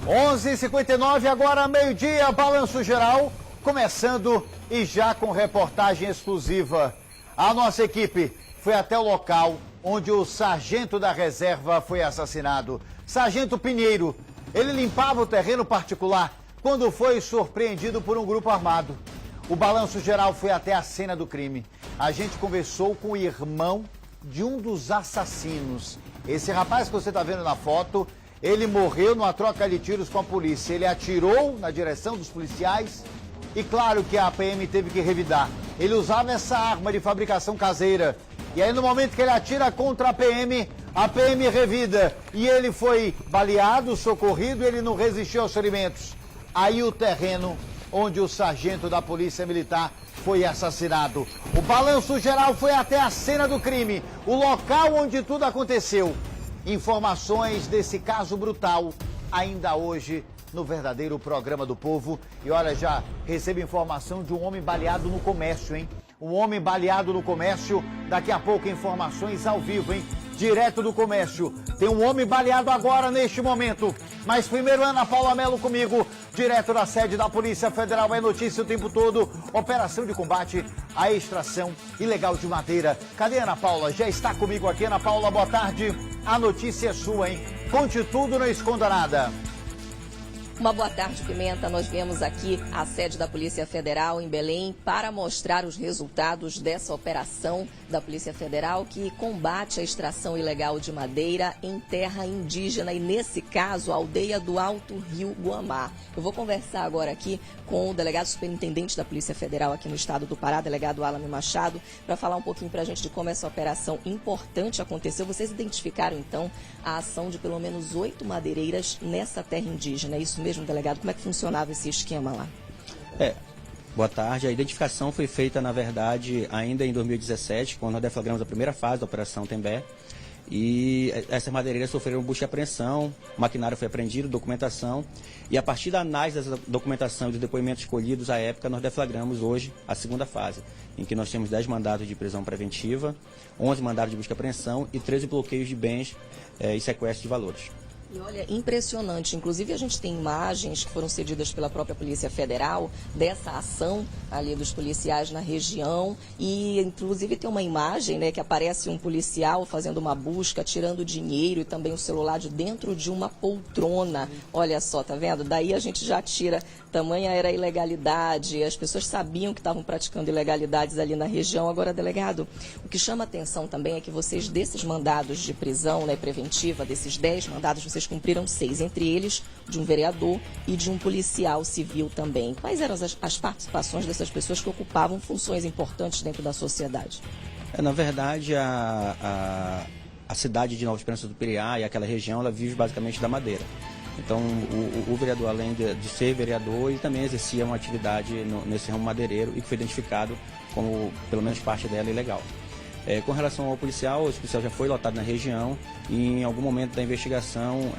11h59, agora meio-dia, Balanço Geral, começando e já com reportagem exclusiva. A nossa equipe foi até o local onde o sargento da reserva foi assassinado. Sargento Pinheiro, ele limpava o terreno particular quando foi surpreendido por um grupo armado. O Balanço Geral foi até a cena do crime. A gente conversou com o irmão de um dos assassinos. Esse rapaz que você está vendo na foto, ele morreu numa troca de tiros com a polícia. Ele atirou na direção dos policiais e claro que a PM teve que revidar. Ele usava essa arma de fabricação caseira. E aí no momento que ele atira contra a PM revida. E ele foi baleado, socorrido, ele não resistiu aos ferimentos. Aí o terreno onde o sargento da Polícia Militar foi assassinado. O Balanço Geral foi até a cena do crime, o local onde tudo aconteceu. Informações desse caso brutal ainda hoje no verdadeiro Programa do Povo. E olha, já recebo informação de um homem baleado no comércio, hein? Um homem baleado no comércio. Daqui a pouco informações ao vivo, hein? Direto do comércio. Tem um homem baleado agora, neste momento. Mas primeiro, Ana Paula Melo comigo, direto da sede da Polícia Federal. É notícia o tempo todo. Operação de combate à extração ilegal de madeira. Cadê a Ana Paula? Já está comigo aqui. Ana Paula, boa tarde. A notícia é sua, hein? Conte tudo, não esconda nada. Uma boa tarde, Pimenta. Nós viemos aqui à sede da Polícia Federal em Belém para mostrar os resultados dessa operação da Polícia Federal que combate a extração ilegal de madeira em terra indígena e, nesse caso, a aldeia do Alto Rio Guamá. Eu vou conversar agora aqui com o delegado superintendente da Polícia Federal aqui no estado do Pará, delegado Alan Machado, para falar um pouquinho para a gente de como essa operação importante aconteceu. Vocês identificaram, então, a ação de pelo menos 8 madeireiras nessa terra indígena. É isso mesmo, delegado? Como é que funcionava esse esquema lá? Boa tarde. A identificação foi feita, na verdade, ainda em 2017, quando nós deflagramos a primeira fase da Operação Tembé. E essas madeireiras sofreram busca e apreensão, o maquinário foi apreendido, documentação. E a partir da análise dessa documentação e dos depoimentos escolhidos à época, nós deflagramos hoje a segunda fase, em que nós temos 10 mandados de prisão preventiva, 11 mandados de busca e apreensão e 13 bloqueios de bens e sequestro de valores. E olha, impressionante. Inclusive, a gente tem imagens que foram cedidas pela própria Polícia Federal dessa ação ali dos policiais na região. E, inclusive, tem uma imagem, né, que aparece um policial fazendo uma busca, tirando dinheiro e também o celular de dentro de uma poltrona. Olha só, tá vendo? Daí a gente já tira, tamanha era a ilegalidade. As pessoas sabiam que estavam praticando ilegalidades ali na região. Agora, delegado, o que chama atenção também é que vocês, desses mandados de prisão, né, preventiva, desses 10 mandados, vocês cumpriram 6, entre eles de um vereador e de um policial civil também. Quais eram as participações dessas pessoas que ocupavam funções importantes dentro da sociedade? Na verdade, a cidade de Nova Esperança do Piriá e aquela região, ela vive basicamente da madeira. Então, o vereador, além de ser vereador, ele também exercia uma atividade nesse ramo madeireiro e que foi identificado como, pelo menos parte dela, ilegal. Com relação ao policial, esse policial já foi lotado na região e em algum momento da investigação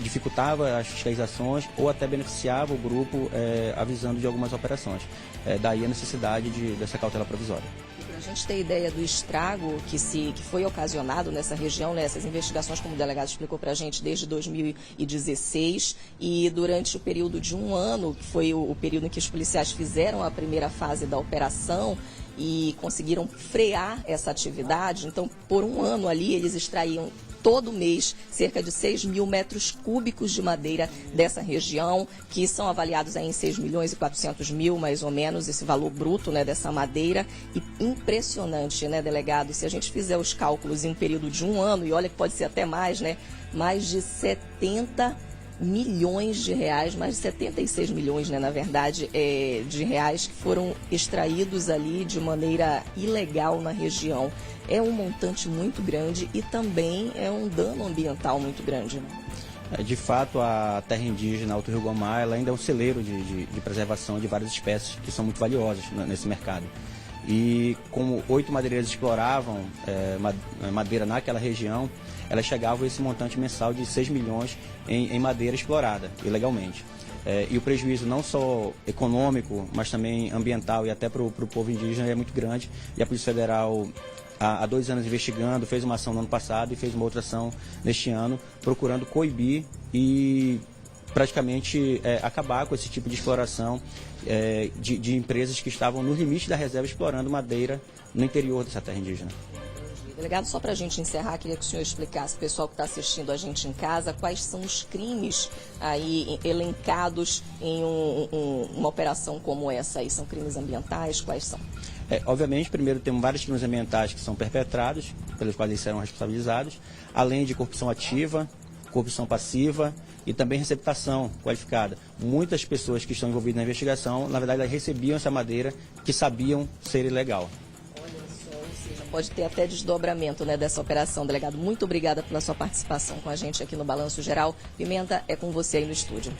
dificultava as fiscalizações ou até beneficiava o grupo avisando de algumas operações. Daí a necessidade dessa cautela provisória. Para a gente ter ideia do estrago que foi ocasionado nessa região, né, essas investigações, como o delegado explicou para a gente, desde 2016 e durante o período de um ano, que foi o período em que os policiais fizeram a primeira fase da operação, e conseguiram frear essa atividade. Então, por um ano ali, eles extraíam todo mês cerca de 6 mil metros cúbicos de madeira dessa região, que são avaliados aí em 6 milhões e 400 mil, mais ou menos, esse valor bruto, né, dessa madeira. E impressionante, né, delegado? Se a gente fizer os cálculos em um período de um ano, e olha que pode ser até mais, né, mais de 70 milhões de reais, mais de 76 milhões, né, na verdade, de reais que foram extraídos ali de maneira ilegal na região. É um montante muito grande e também é um dano ambiental muito grande. De fato, a terra indígena Alto Rio Guamá, ela ainda é um celeiro de preservação de várias espécies que são muito valiosas nesse mercado. E como 8 madeireiras exploravam madeira naquela região, elas chegavam a esse montante mensal de 6 milhões em madeira explorada ilegalmente. E o prejuízo não só econômico, mas também ambiental e até para o povo indígena é muito grande. E a Polícia Federal há 2 anos investigando, fez uma ação no ano passado e fez uma outra ação neste ano, procurando coibir e praticamente acabar com esse tipo de exploração de empresas que estavam no limite da reserva explorando madeira no interior dessa terra indígena. Delegado, só para a gente encerrar, queria que o senhor explicasse, o pessoal que está assistindo a gente em casa, quais são os crimes aí elencados em uma operação como essa aí. São crimes ambientais? Quais são? Obviamente, primeiro temos vários crimes ambientais que são perpetrados, pelos quais eles serão responsabilizados, além de corrupção ativa, corrupção passiva e também receptação qualificada. Muitas pessoas que estão envolvidas na investigação, na verdade, elas recebiam essa madeira que sabiam ser ilegal. Pode ter até desdobramento, né, dessa operação, delegado. Muito obrigada pela sua participação com a gente aqui no Balanço Geral. Pimenta, é com você aí no estúdio.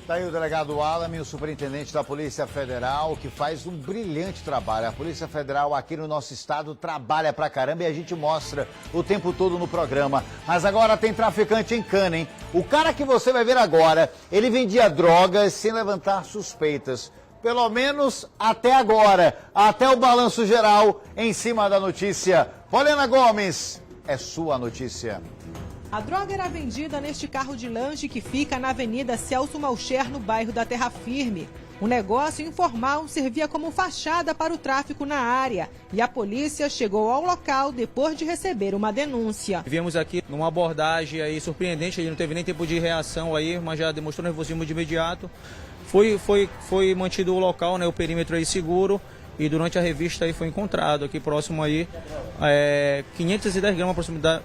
Está aí o delegado Alame, o superintendente da Polícia Federal, que faz um brilhante trabalho. A Polícia Federal aqui no nosso estado trabalha pra caramba e a gente mostra o tempo todo no programa. Mas agora tem traficante em cana, hein? O cara que você vai ver agora, ele vendia drogas sem levantar suspeitas. Pelo menos até agora, até o Balanço Geral em cima da notícia. Poliana Gomes, é sua notícia. A droga era vendida neste carro de lanche que fica na Avenida Celso Malcher, no bairro da Terra Firme. O negócio informal servia como fachada para o tráfico na área e a polícia chegou ao local depois de receber uma denúncia. Viemos aqui numa abordagem aí surpreendente, ele não teve nem tempo de reação aí, mas já demonstrou nervosismo de imediato. Foi mantido o local, né, o perímetro aí seguro, e durante a revista aí foi encontrado aqui próximo aí 510 gramas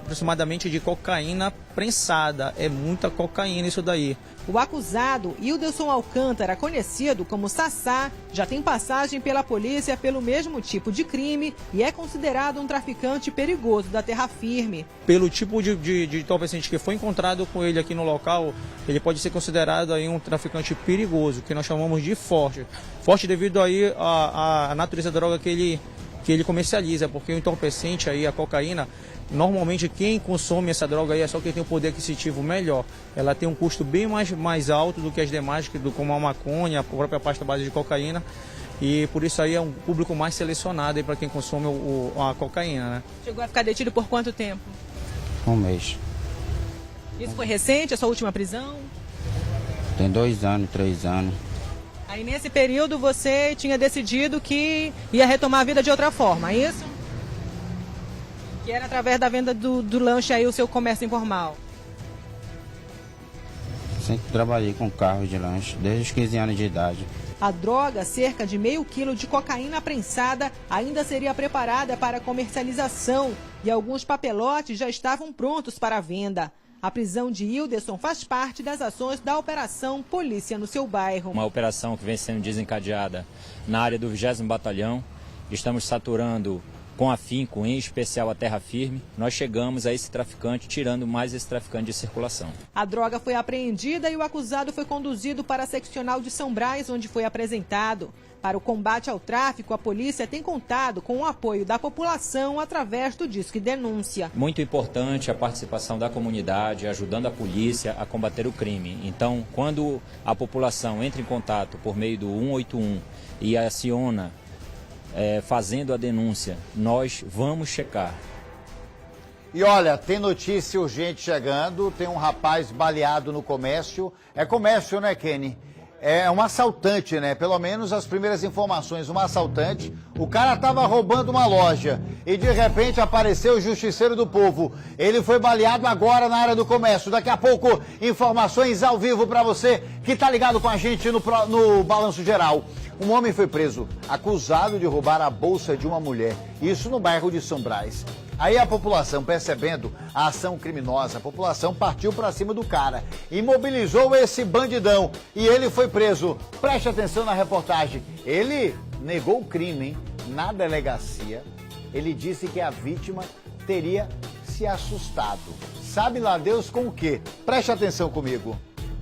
aproximadamente de cocaína prensada. É muita cocaína isso daí. O acusado, Ilderson Alcântara, conhecido como Sassá, já tem passagem pela polícia pelo mesmo tipo de crime e é considerado um traficante perigoso da Terra Firme. Pelo tipo de entorpecente que foi encontrado com ele aqui no local, ele pode ser considerado aí um traficante perigoso, que nós chamamos de forte. Forte devido aí à natureza da droga que ele comercializa, porque o entorpecente aí, a cocaína, normalmente quem consome essa droga aí é só quem tem um poder aquisitivo melhor. Ela tem um custo bem mais alto do que as demais, como a maconha, a própria pasta base de cocaína. E por isso aí é um público mais selecionado para quem consome a cocaína, né? Chegou a ficar detido por quanto tempo? 1 mês. Isso foi recente, a sua última prisão? Tem 2 anos, 3 anos. Aí nesse período você tinha decidido que ia retomar a vida de outra forma, é isso? Que era através da venda do lanche aí, o seu comércio informal. Sempre trabalhei com carro de lanche, desde os 15 anos de idade. A droga, cerca de meio quilo de cocaína prensada, ainda seria preparada para comercialização e alguns papelotes já estavam prontos para a venda. A prisão de Ilderson faz parte das ações da Operação Polícia no Seu Bairro. Uma operação que vem sendo desencadeada na área do 20º Batalhão. Estamos saturando com afinco, em especial a Terra Firme. Nós chegamos a esse traficante, tirando mais esse traficante de circulação. A droga foi apreendida e o acusado foi conduzido para a seccional de São Brás, onde foi apresentado. Para o combate ao tráfico, a polícia tem contado com o apoio da população através do Disque Denúncia. Muito importante a participação da comunidade, ajudando a polícia a combater o crime. Então, quando a população entra em contato por meio do 181 e aciona fazendo a denúncia, nós vamos checar. E olha, tem notícia urgente chegando, tem um rapaz baleado no comércio. É comércio, né, Kenny? É um assaltante, né? Pelo menos as primeiras informações, um assaltante. O cara estava roubando uma loja e de repente apareceu o Justiceiro do Povo. Ele foi baleado agora na área do comércio. Daqui a pouco, informações ao vivo para você que tá ligado com a gente no Balanço Geral. Um homem foi preso, acusado de roubar a bolsa de uma mulher. Isso no bairro de São Brás. Aí a população, percebendo a ação criminosa, a população partiu para cima do cara, imobilizou esse bandidão e ele foi preso. Preste atenção na reportagem. Ele negou o crime, hein? Na delegacia, ele disse que a vítima teria se assustado. Sabe lá Deus com o quê? Preste atenção comigo.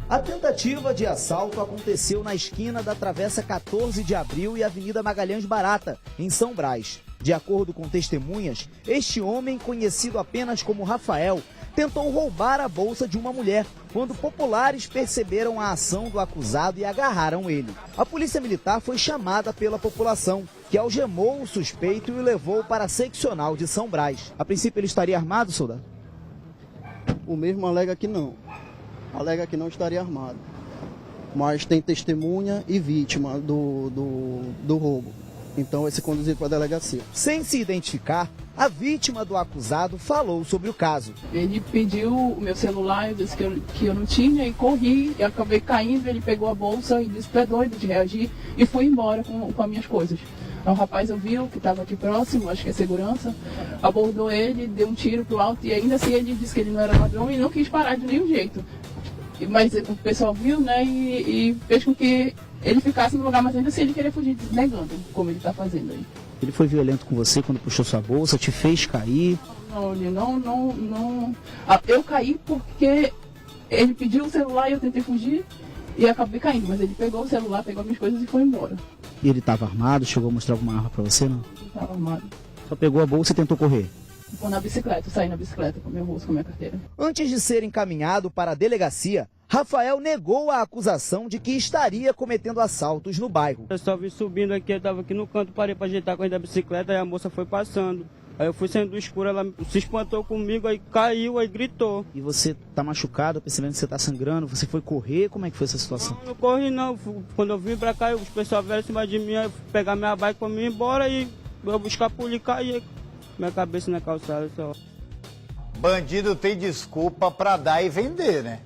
A tentativa de assalto aconteceu na esquina da Travessa 14 de Abril e Avenida Magalhães Barata, em São Brás. De acordo com testemunhas, este homem, conhecido apenas como Rafael, tentou roubar a bolsa de uma mulher, quando populares perceberam a ação do acusado e agarraram ele. A polícia militar foi chamada pela população. que algemou o suspeito e o levou para a seccional de São Brás. A princípio ele estaria armado, soldado? O mesmo alega que não. Alega que não estaria armado. Mas tem testemunha e vítima do roubo. Então vai ser conduzido para a delegacia. Sem se identificar, a vítima do acusado falou sobre o caso. Ele pediu o meu celular, eu disse que eu não tinha e corri, e acabei caindo, ele pegou a bolsa e disse que é doido de reagir e fui embora com as minhas coisas. O rapaz ouviu que estava aqui próximo, acho que é segurança, abordou ele, deu um tiro pro alto e ainda assim ele disse que ele não era ladrão e não quis parar de nenhum jeito. Mas o pessoal viu, né, e fez com que ele ficasse no lugar, mas ainda assim ele queria fugir, negando, como ele está fazendo aí. Ele foi violento com você quando puxou sua bolsa, te fez cair? Não, ele não. Eu caí porque ele pediu o celular e eu tentei fugir e acabei caindo, mas ele pegou o celular, pegou minhas coisas e foi embora. E ele estava armado? Chegou a mostrar alguma arma para você, não? Ele estava armado. Só pegou a bolsa e tentou correr? Vou na bicicleta, saí na bicicleta com meu bolso, com minha carteira. Antes de ser encaminhado para a delegacia, Rafael negou a acusação de que estaria cometendo assaltos no bairro. Eu só vim subindo aqui, eu estava aqui no canto, parei para ajeitar a corrida da bicicleta e a moça foi passando. Aí eu fui saindo do escuro, ela se espantou comigo, aí caiu, aí gritou. E você tá machucado, percebendo que você tá sangrando, você foi correr, como é que foi essa situação? Não corri não, quando eu vim pra cá, os pessoal vieram em cima de mim, aí pegar minha bike pra mim ir embora e eu escapuli e caí, minha cabeça na calçada só. Bandido tem desculpa pra dar e vender, né?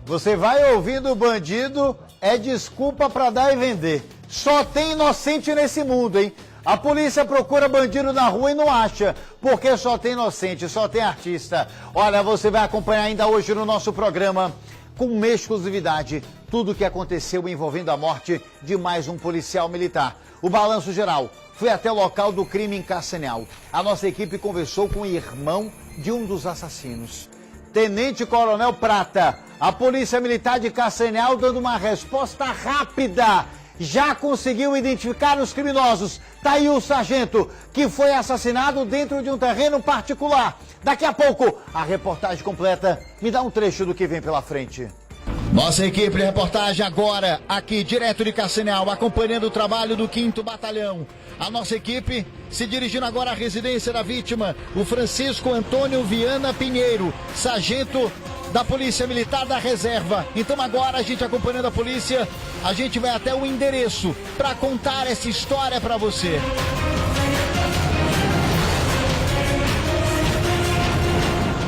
Você vai ouvindo o bandido, é desculpa pra dar e vender. Só tem inocente nesse mundo, hein? A polícia procura bandido na rua e não acha, porque só tem inocente, só tem artista. Olha, você vai acompanhar ainda hoje no nosso programa, com uma exclusividade, tudo o que aconteceu envolvendo a morte de mais um policial militar. O Balanço Geral foi até o local do crime em Cascavel. A nossa equipe conversou com o irmão de um dos assassinos. Tenente Coronel Prata, a Polícia Militar de Cascavel dando uma resposta rápida. Já conseguiu identificar os criminosos. Tá aí o sargento, que foi assassinado dentro de um terreno particular. Daqui a pouco, a reportagem completa. Me dá um trecho do que vem pela frente. Nossa equipe de reportagem agora, aqui direto de Cascavel, acompanhando o trabalho do 5º Batalhão. A nossa equipe se dirigindo agora à residência da vítima, o Francisco Antônio Viana Pinheiro, sargento da Polícia Militar da Reserva. Então agora a gente acompanhando a polícia, a gente vai até o endereço para contar essa história para você.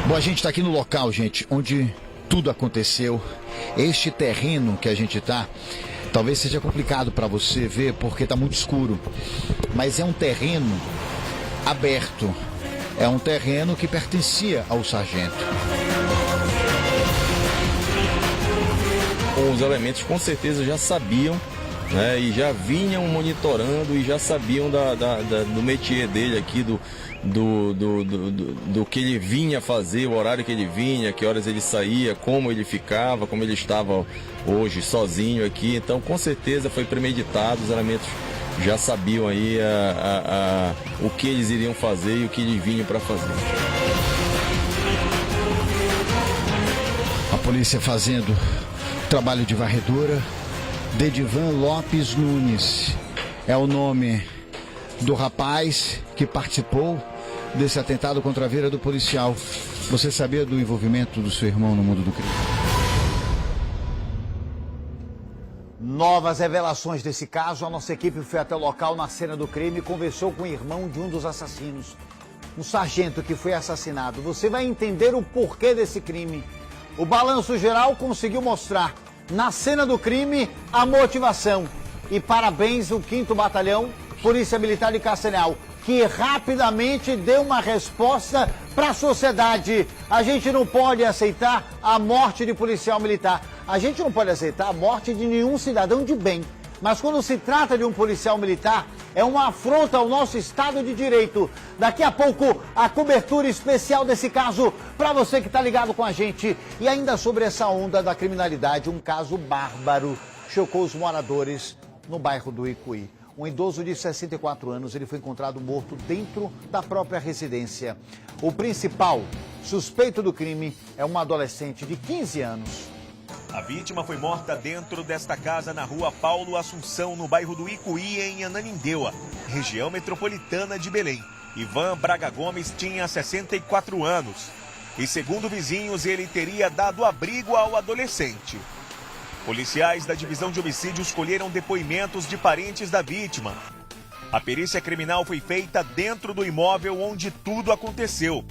Bom, a gente está aqui no local, gente, onde tudo aconteceu. Este terreno que a gente está, talvez seja complicado para você ver porque está muito escuro, mas é um terreno aberto, é um terreno que pertencia ao sargento. Os elementos com certeza já sabiam, né, e já vinham monitorando e já sabiam do métier dele aqui, do que ele vinha fazer, o horário que ele vinha, que horas ele saía, como ele ficava, como ele estava hoje sozinho aqui. Então com certeza foi premeditado, os elementos já sabiam aí o que eles iriam fazer e o que eles vinham para fazer. A polícia fazendo trabalho de varredura. Dedivan Lopes Nunes é o nome do rapaz que participou desse atentado contra a vida do policial. Você sabia do envolvimento do seu irmão no mundo do crime? Novas revelações desse caso. A nossa equipe foi até o local na cena do crime e conversou com o irmão de um dos assassinos, um sargento que foi assassinado. Você vai entender o porquê desse crime. O Balanço Geral conseguiu mostrar na cena do crime a motivação. E parabéns ao 5º Batalhão, Polícia Militar de Cascavel, que rapidamente deu uma resposta para a sociedade. A gente não pode aceitar a morte de policial militar. A gente não pode aceitar a morte de nenhum cidadão de bem. Mas quando se trata de um policial militar, é uma afronta ao nosso Estado de Direito. Daqui a pouco, a cobertura especial desse caso para você que está ligado com a gente. E ainda sobre essa onda da criminalidade, um caso bárbaro chocou os moradores no bairro do Icuí. Um idoso de 64 anos, ele foi encontrado morto dentro da própria residência. O principal suspeito do crime é uma adolescente de 15 anos. A vítima foi morta dentro desta casa na rua Paulo Assunção, no bairro do Icuí, em Ananindeua, região metropolitana de Belém. Ivan Braga Gomes tinha 64 anos e, segundo vizinhos, ele teria dado abrigo ao adolescente. Policiais da Divisão de Homicídios colheram depoimentos de parentes da vítima. A perícia criminal foi feita dentro do imóvel onde tudo aconteceu.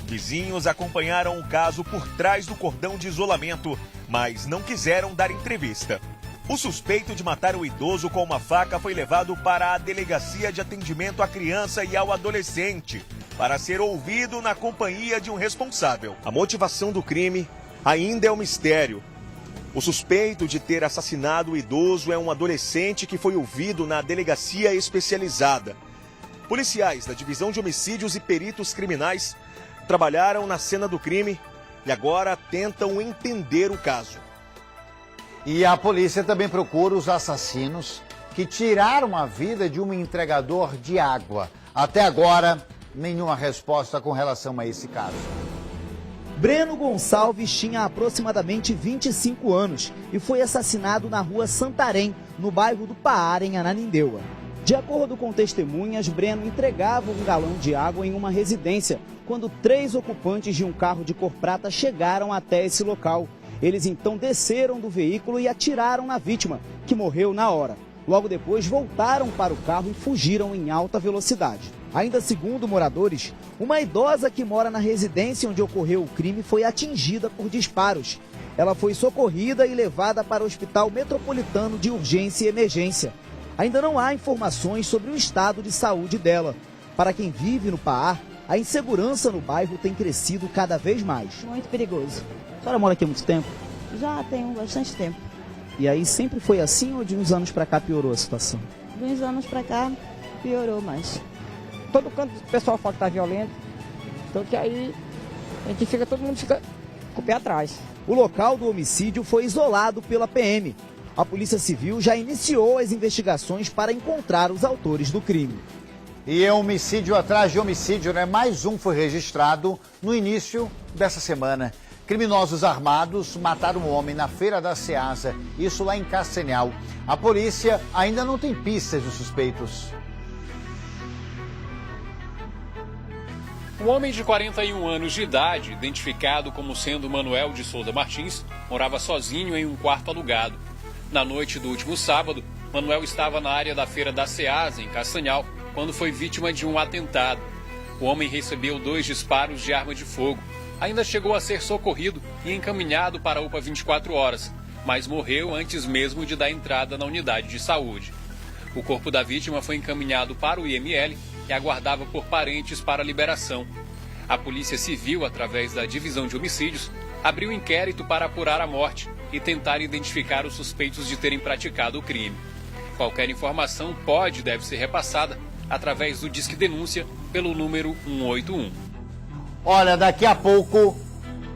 Vizinhos acompanharam o caso por trás do cordão de isolamento, mas não quiseram dar entrevista. O suspeito de matar o idoso com uma faca foi levado para a Delegacia de Atendimento à Criança e ao Adolescente, para ser ouvido na companhia de um responsável. A motivação do crime ainda é um mistério. O suspeito de ter assassinado o idoso é um adolescente que foi ouvido na delegacia especializada. Policiais da Divisão de Homicídios e Peritos Criminais trabalharam na cena do crime e agora tentam entender o caso. E a polícia também procura os assassinos que tiraram a vida de um entregador de água. Até agora, nenhuma resposta com relação a esse caso. Breno Gonçalves tinha aproximadamente 25 anos e foi assassinado na rua Santarém, no bairro do Paara, em Ananindeua. De acordo com testemunhas, Breno entregava um galão de água em uma residência quando 3 ocupantes de um carro de cor prata chegaram até esse local. Eles então desceram do veículo e atiraram na vítima, que morreu na hora. Logo depois, voltaram para o carro e fugiram em alta velocidade. Ainda segundo moradores, uma idosa que mora na residência onde ocorreu o crime foi atingida por disparos. Ela foi socorrida e levada para o Hospital Metropolitano de Urgência e Emergência. Ainda não há informações sobre o estado de saúde dela. Para quem vive no Paar, a insegurança no bairro tem crescido cada vez mais. Muito perigoso. A senhora mora aqui há muito tempo? Já tenho bastante tempo. E aí sempre foi assim ou de uns anos para cá piorou a situação? De uns anos para cá piorou mais. Todo canto o pessoal fala que tá violento, então que aí todo mundo fica com o pé atrás. O local do homicídio foi isolado pela PM. A Polícia Civil já iniciou as investigações para encontrar os autores do crime. E é homicídio atrás de homicídio, né? Mais um foi registrado no início dessa semana. Criminosos armados mataram um homem na Feira da Ceasa, isso lá em Castanhal. A polícia ainda não tem pistas dos suspeitos. Um homem de 41 anos de idade, identificado como sendo Manuel de Souza Martins, morava sozinho em um quarto alugado. Na noite do último sábado, Manuel estava na área da Feira da Ceasa, em Castanhal, quando foi vítima de um atentado. O homem recebeu 2 disparos de arma de fogo. Ainda chegou a ser socorrido e encaminhado para a UPA 24 horas, mas morreu antes mesmo de dar entrada na unidade de saúde. O corpo da vítima foi encaminhado para o IML e aguardava por parentes para liberação. A Polícia Civil, através da Divisão de Homicídios, abriu inquérito para apurar a morte e tentar identificar os suspeitos de terem praticado o crime. Qualquer informação pode e deve ser repassada através do Disque Denúncia pelo número 181. Olha, daqui a pouco,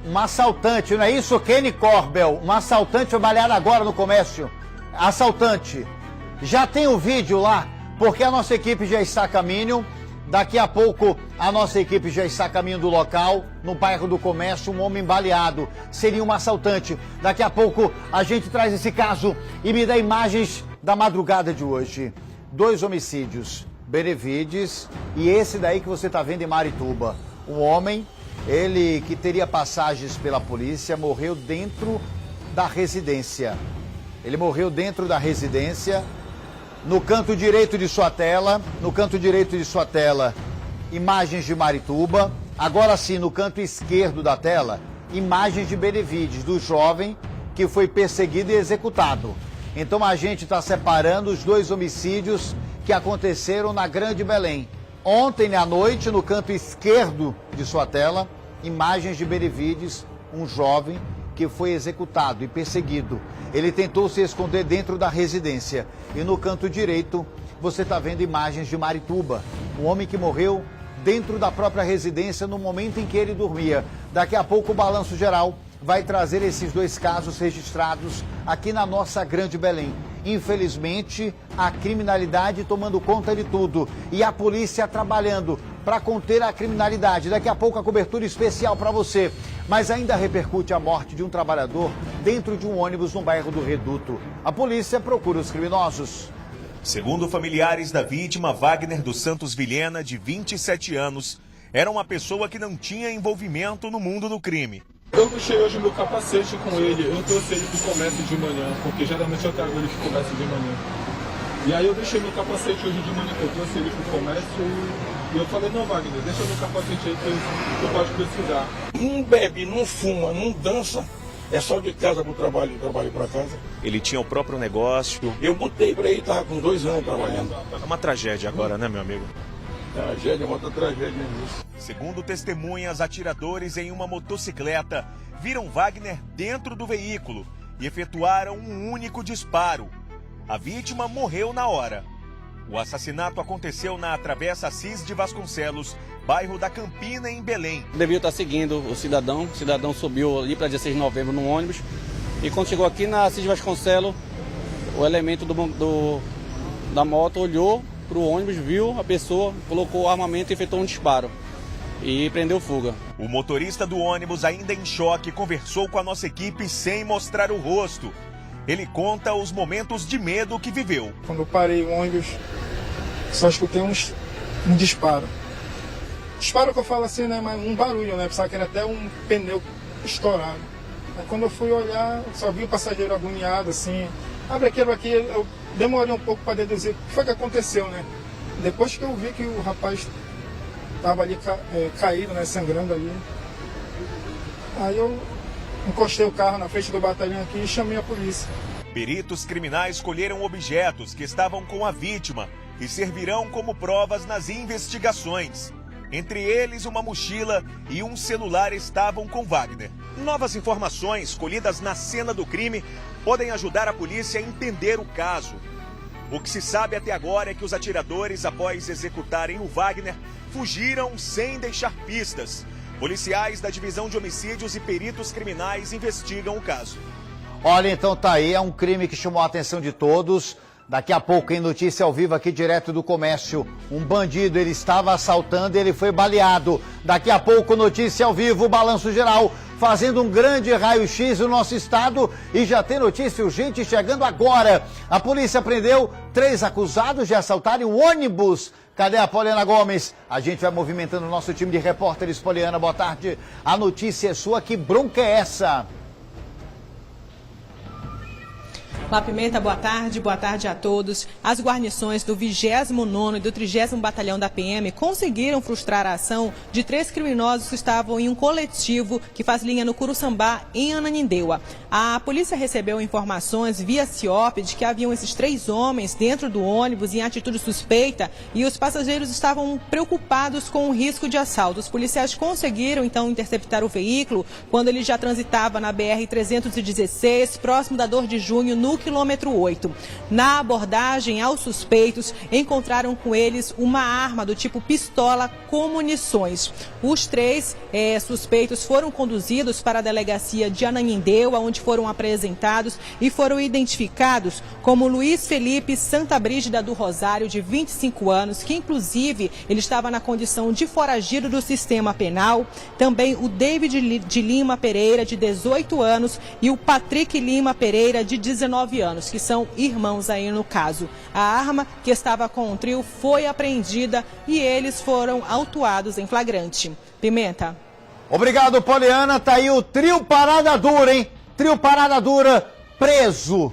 um assaltante, não é isso, Kenny Corbel? Um assaltante foi baleado agora no comércio. Assaltante. Já tem o vídeo lá, porque a nossa equipe já está a caminho. Daqui a pouco, a nossa equipe já está a caminho do local, no bairro do Comércio, um homem baleado. Seria um assaltante. Daqui a pouco, a gente traz esse caso e me dá imagens da madrugada de hoje. 2 homicídios, Benevides e esse daí que você está vendo em Marituba. Um homem, ele que teria passagens pela polícia, morreu dentro da residência. Ele morreu dentro da residência. No canto direito de sua tela, imagens de Marituba. Agora sim, no canto esquerdo da tela, imagens de Benevides, do jovem que foi perseguido e executado. Então a gente está separando os 2 homicídios que aconteceram na Grande Belém. Ontem à noite, no canto esquerdo de sua tela, imagens de Benevides, um jovem que foi executado e perseguido. Ele tentou se esconder dentro da residência. E no canto direito, você está vendo imagens de Marituba, um homem que morreu dentro da própria residência no momento em que ele dormia. Daqui a pouco o Balanço Geral vai trazer esses 2 casos registrados aqui na nossa Grande Belém. Infelizmente, a criminalidade tomando conta de tudo e a polícia trabalhando para conter a criminalidade. Daqui a pouco a cobertura especial para você. Mas ainda repercute a morte de um trabalhador dentro de um ônibus no bairro do Reduto. A polícia procura os criminosos. Segundo familiares da vítima, Wagner dos Santos Vilhena, de 27 anos, era uma pessoa que não tinha envolvimento no mundo do crime. Eu deixei hoje meu capacete com ele, eu trouxe ele para o comércio de manhã, porque geralmente eu trago ele para o comércio de manhã. E aí eu deixei meu capacete hoje de manhã, eu trouxe ele para o comércio e eu falei, não, Wagner, deixa meu capacete aí que eu posso precisar. Não bebe, não fuma, não dança, é só de casa para o trabalho, de trabalho para casa. Ele tinha o próprio negócio. Eu botei para ele, estava com 2 anos trabalhando. É uma tragédia agora, né, meu amigo? Tragédia, outra tragédia nisso. Segundo testemunhas, atiradores em uma motocicleta viram Wagner dentro do veículo e efetuaram um único disparo. A vítima morreu na hora. O assassinato aconteceu na Travessa Assis de Vasconcelos, bairro da Campina, em Belém. Devia estar seguindo o cidadão subiu ali para 16 de novembro num ônibus e quando chegou aqui na Assis de Vasconcelos, o elemento da moto olhou para o ônibus, viu a pessoa, colocou o armamento e efetuou um disparo e prendeu fuga. O motorista do ônibus, ainda em choque, conversou com a nossa equipe sem mostrar o rosto. Ele conta os momentos de medo que viveu. Quando eu parei o ônibus, só escutei um disparo. Disparo que eu falo assim, né, mas um barulho, né, pensava que era até um pneu estourado. Aí quando eu fui olhar, só vi o passageiro agoniado, assim, abre aquilo aqui, eu demorei um pouco para deduzir o que foi que aconteceu, né? Depois que eu vi que o rapaz estava ali caído, né, sangrando ali, aí eu encostei o carro na frente do batalhão aqui e chamei a polícia. Peritos criminais colheram objetos que estavam com a vítima e servirão como provas nas investigações. Entre eles, uma mochila e um celular estavam com Wagner. Novas informações colhidas na cena do crime podem ajudar a polícia a entender o caso. O que se sabe até agora é que os atiradores, após executarem o Wagner, fugiram sem deixar pistas. Policiais da Divisão de Homicídios e peritos criminais investigam o caso. Olha, então tá aí, é um crime que chamou a atenção de todos. Daqui a pouco, em notícia ao vivo aqui direto do comércio, um bandido, ele estava assaltando e ele foi baleado. Daqui a pouco, notícia ao vivo, o Balanço Geral, fazendo um grande raio-x no nosso estado e já tem notícia urgente chegando agora. A polícia prendeu 3 acusados de assaltarem um ônibus. Cadê a Poliana Gomes? A gente vai movimentando o nosso time de repórteres. Poliana, boa tarde. A notícia é sua, que bronca é essa? Olá, Pimenta, boa tarde a todos. As guarnições do 29º e do 30º Batalhão da PM conseguiram frustrar a ação de 3 criminosos que estavam em um coletivo que faz linha no Curuçambá, em Ananindeua. A polícia recebeu informações via CIOP de que haviam esses 3 homens dentro do ônibus em atitude suspeita e os passageiros estavam preocupados com o risco de assalto. Os policiais conseguiram, então, interceptar o veículo quando ele já transitava na BR-316, próximo da Dor de Junho, no quilômetro 8. Na abordagem aos suspeitos, encontraram com eles uma arma do tipo pistola com munições. Os 3 suspeitos foram conduzidos para a delegacia de Ananindeua, onde foram apresentados e foram identificados como Luiz Felipe Santa Brígida do Rosário, de 25 anos, que inclusive ele estava na condição de foragido do sistema penal. Também o David de Lima Pereira, de 18 anos, e o Patrick Lima Pereira, de 19 anos, que são irmãos aí no caso. A arma que estava com o trio foi apreendida e eles foram autuados em flagrante. Pimenta. Obrigado, Poliana. Tá aí o trio Parada Dura, hein? Trio Parada Dura preso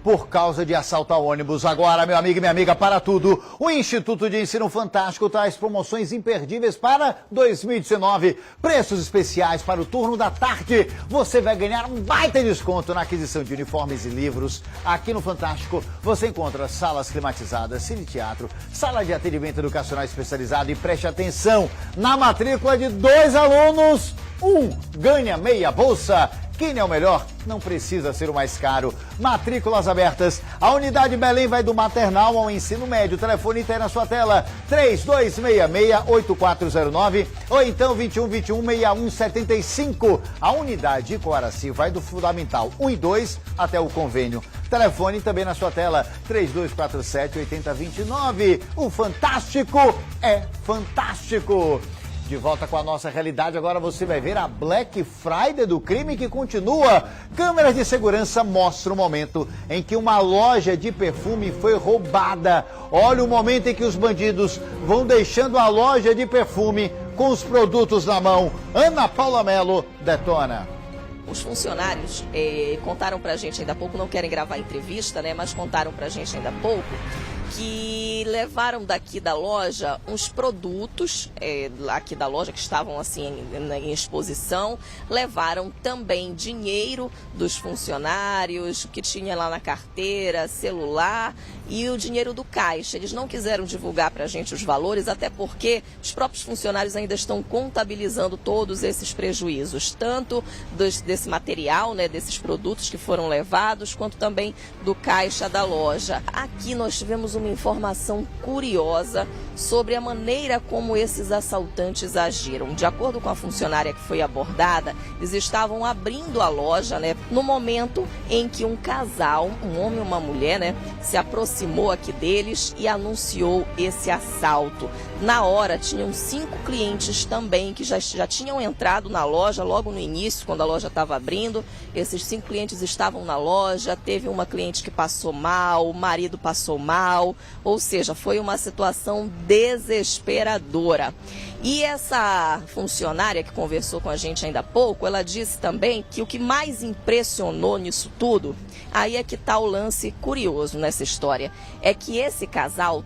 por causa de assalto a ônibus. Agora, meu amigo e minha amiga, para tudo, o Instituto de Ensino Fantástico traz promoções imperdíveis para 2019. Preços especiais para o turno da tarde. Você vai ganhar um baita desconto na aquisição de uniformes e livros. Aqui no Fantástico, você encontra salas climatizadas, cine-teatro, sala de atendimento educacional especializado. E preste atenção, na matrícula de 2 alunos, 1 ganha meia bolsa. Skin é o melhor, não precisa ser o mais caro. Matrículas abertas. A unidade Belém vai do maternal ao ensino médio. O telefone está aí na sua tela, 3266-8409 ou então 2121-6175. A unidade Coaraci vai do fundamental 1 e 2 até o convênio. Telefone também na sua tela, 3247-8029. O fantástico é fantástico. De volta com a nossa realidade, agora você vai ver a Black Friday do crime que continua. Câmeras de segurança mostram o momento em que uma loja de perfume foi roubada. Olha o momento em que os bandidos vão deixando a loja de perfume com os produtos na mão. Ana Paula Mello detona. Os funcionários contaram pra gente ainda há pouco, não querem gravar entrevista, né? Mas contaram pra gente ainda há pouco que levaram daqui da loja uns produtos, aqui da loja, que estavam assim em exposição, levaram também dinheiro dos funcionários, que tinha lá na carteira, celular e o dinheiro do caixa. Eles não quiseram divulgar pra gente os valores, até porque os próprios funcionários ainda estão contabilizando todos esses prejuízos, tanto desse material, né, desses produtos que foram levados, quanto também do caixa da loja. Aqui nós tivemos uma informação curiosa sobre a maneira como esses assaltantes agiram. De acordo com a funcionária que foi abordada, eles estavam abrindo a loja, né, no momento em que um casal, um homem e uma mulher, né, se aproximou aqui deles e anunciou esse assalto. Na hora, tinham 5 clientes também que já tinham entrado na loja logo no início, quando a loja estava abrindo. Esses 5 clientes estavam na loja, teve uma cliente que passou mal, o marido passou mal, ou seja, foi uma situação desesperadora. E essa funcionária que conversou com a gente ainda há pouco, ela disse também que o que mais impressionou nisso tudo, aí é que está o lance curioso nessa história, é que esse casal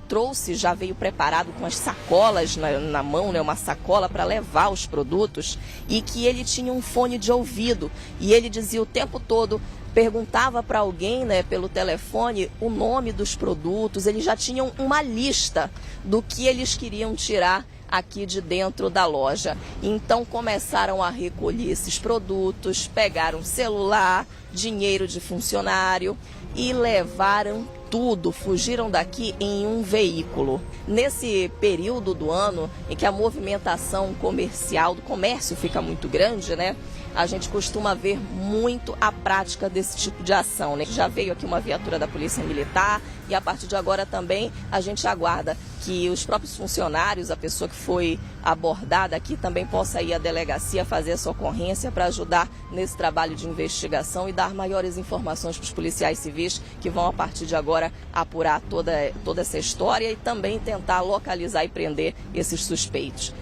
já veio preparado com as sacolas na mão, né, uma sacola para levar os produtos, e que ele tinha um fone de ouvido, e ele dizia o tempo todo, perguntava para alguém, né, pelo telefone o nome dos produtos, eles já tinham uma lista do que eles queriam tirar aqui de dentro da loja. Então começaram a recolher esses produtos, pegaram celular, dinheiro de funcionário e levaram tudo, fugiram daqui em um veículo. Nesse período do ano em que a movimentação comercial, do comércio fica muito grande, né? A gente costuma ver muito a prática desse tipo de ação, né? Já veio aqui uma viatura da Polícia Militar e a partir de agora também a gente aguarda que os próprios funcionários, a pessoa que foi abordada aqui, também possa ir à delegacia fazer essa ocorrência para ajudar nesse trabalho de investigação e dar maiores informações para os policiais civis que vão, a partir de agora, apurar toda essa história e também tentar localizar e prender esses suspeitos.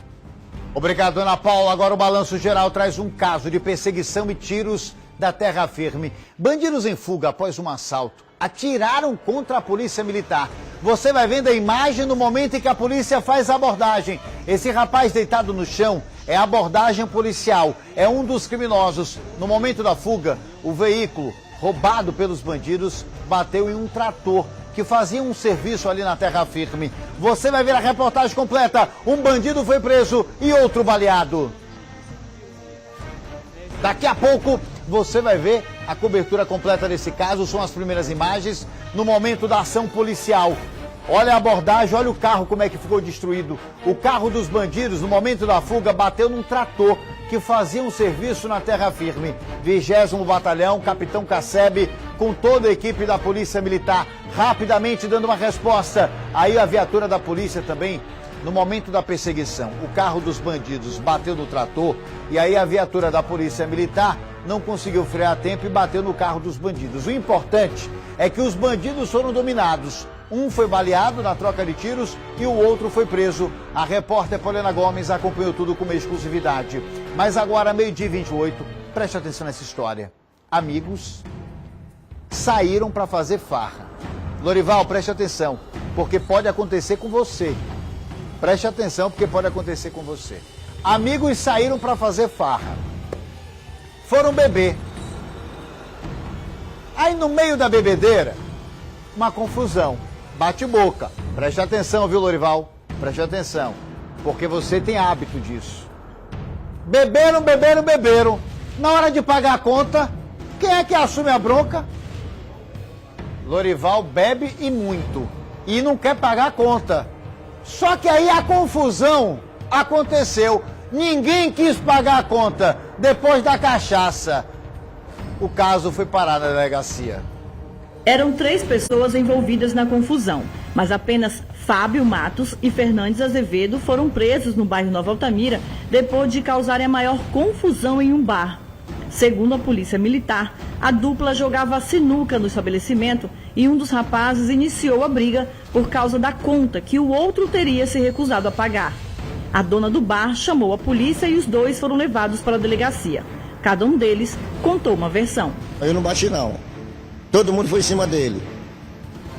Obrigado, Ana Paula. Agora o Balanço Geral traz um caso de perseguição e tiros da terra firme. Bandidos em fuga após um assalto atiraram contra a polícia militar. Você vai vendo a imagem no momento em que a polícia faz a abordagem. Esse rapaz deitado no chão é a abordagem policial, é um dos criminosos. No momento da fuga, o veículo roubado pelos bandidos bateu em um trator que fazia um serviço ali na terra firme. Você vai ver a reportagem completa. Um bandido foi preso e outro baleado. Daqui a pouco você vai ver a cobertura completa desse caso. São as primeiras imagens no momento da ação policial. Olha a abordagem, olha o carro como é que ficou destruído. O carro dos bandidos, no momento da fuga, bateu num trator que fazia um serviço na terra firme. 20º Batalhão, Capitão Cassebe, com toda a equipe da Polícia Militar, rapidamente dando uma resposta. Aí a viatura da polícia também, no momento da perseguição, o carro dos bandidos bateu no trator e aí a viatura da Polícia Militar não conseguiu frear a tempo e bateu no carro dos bandidos. O importante é que os bandidos foram dominados. Um foi baleado na troca de tiros e o outro foi preso. A repórter Poliana Gomes acompanhou tudo com uma exclusividade. Mas agora, 12h28, preste atenção nessa história. Amigos saíram para fazer farra. Lorival, preste atenção, porque pode acontecer com você. Preste atenção, porque pode acontecer com você. Amigos saíram para fazer farra. Foram beber. Aí no meio da bebedeira, uma confusão. Bate-boca. Preste atenção, viu, Lorival? Preste atenção, porque você tem hábito disso. Beberam. Na hora de pagar a conta, quem é que assume a bronca? Lorival bebe e muito. E não quer pagar a conta. Só que aí a confusão aconteceu. Ninguém quis pagar a conta depois da cachaça. O caso foi parar na delegacia. Eram 3 pessoas envolvidas na confusão, mas apenas Fábio Matos e Fernandes Azevedo foram presos no bairro Nova Altamira depois de causarem a maior confusão em um bar. Segundo a polícia militar, a dupla jogava sinuca no estabelecimento e um dos rapazes iniciou a briga por causa da conta que o outro teria se recusado a pagar. A dona do bar chamou a polícia e os 2 foram levados para a delegacia. Cada um deles contou uma versão. Eu não bati não. Todo mundo foi em cima dele.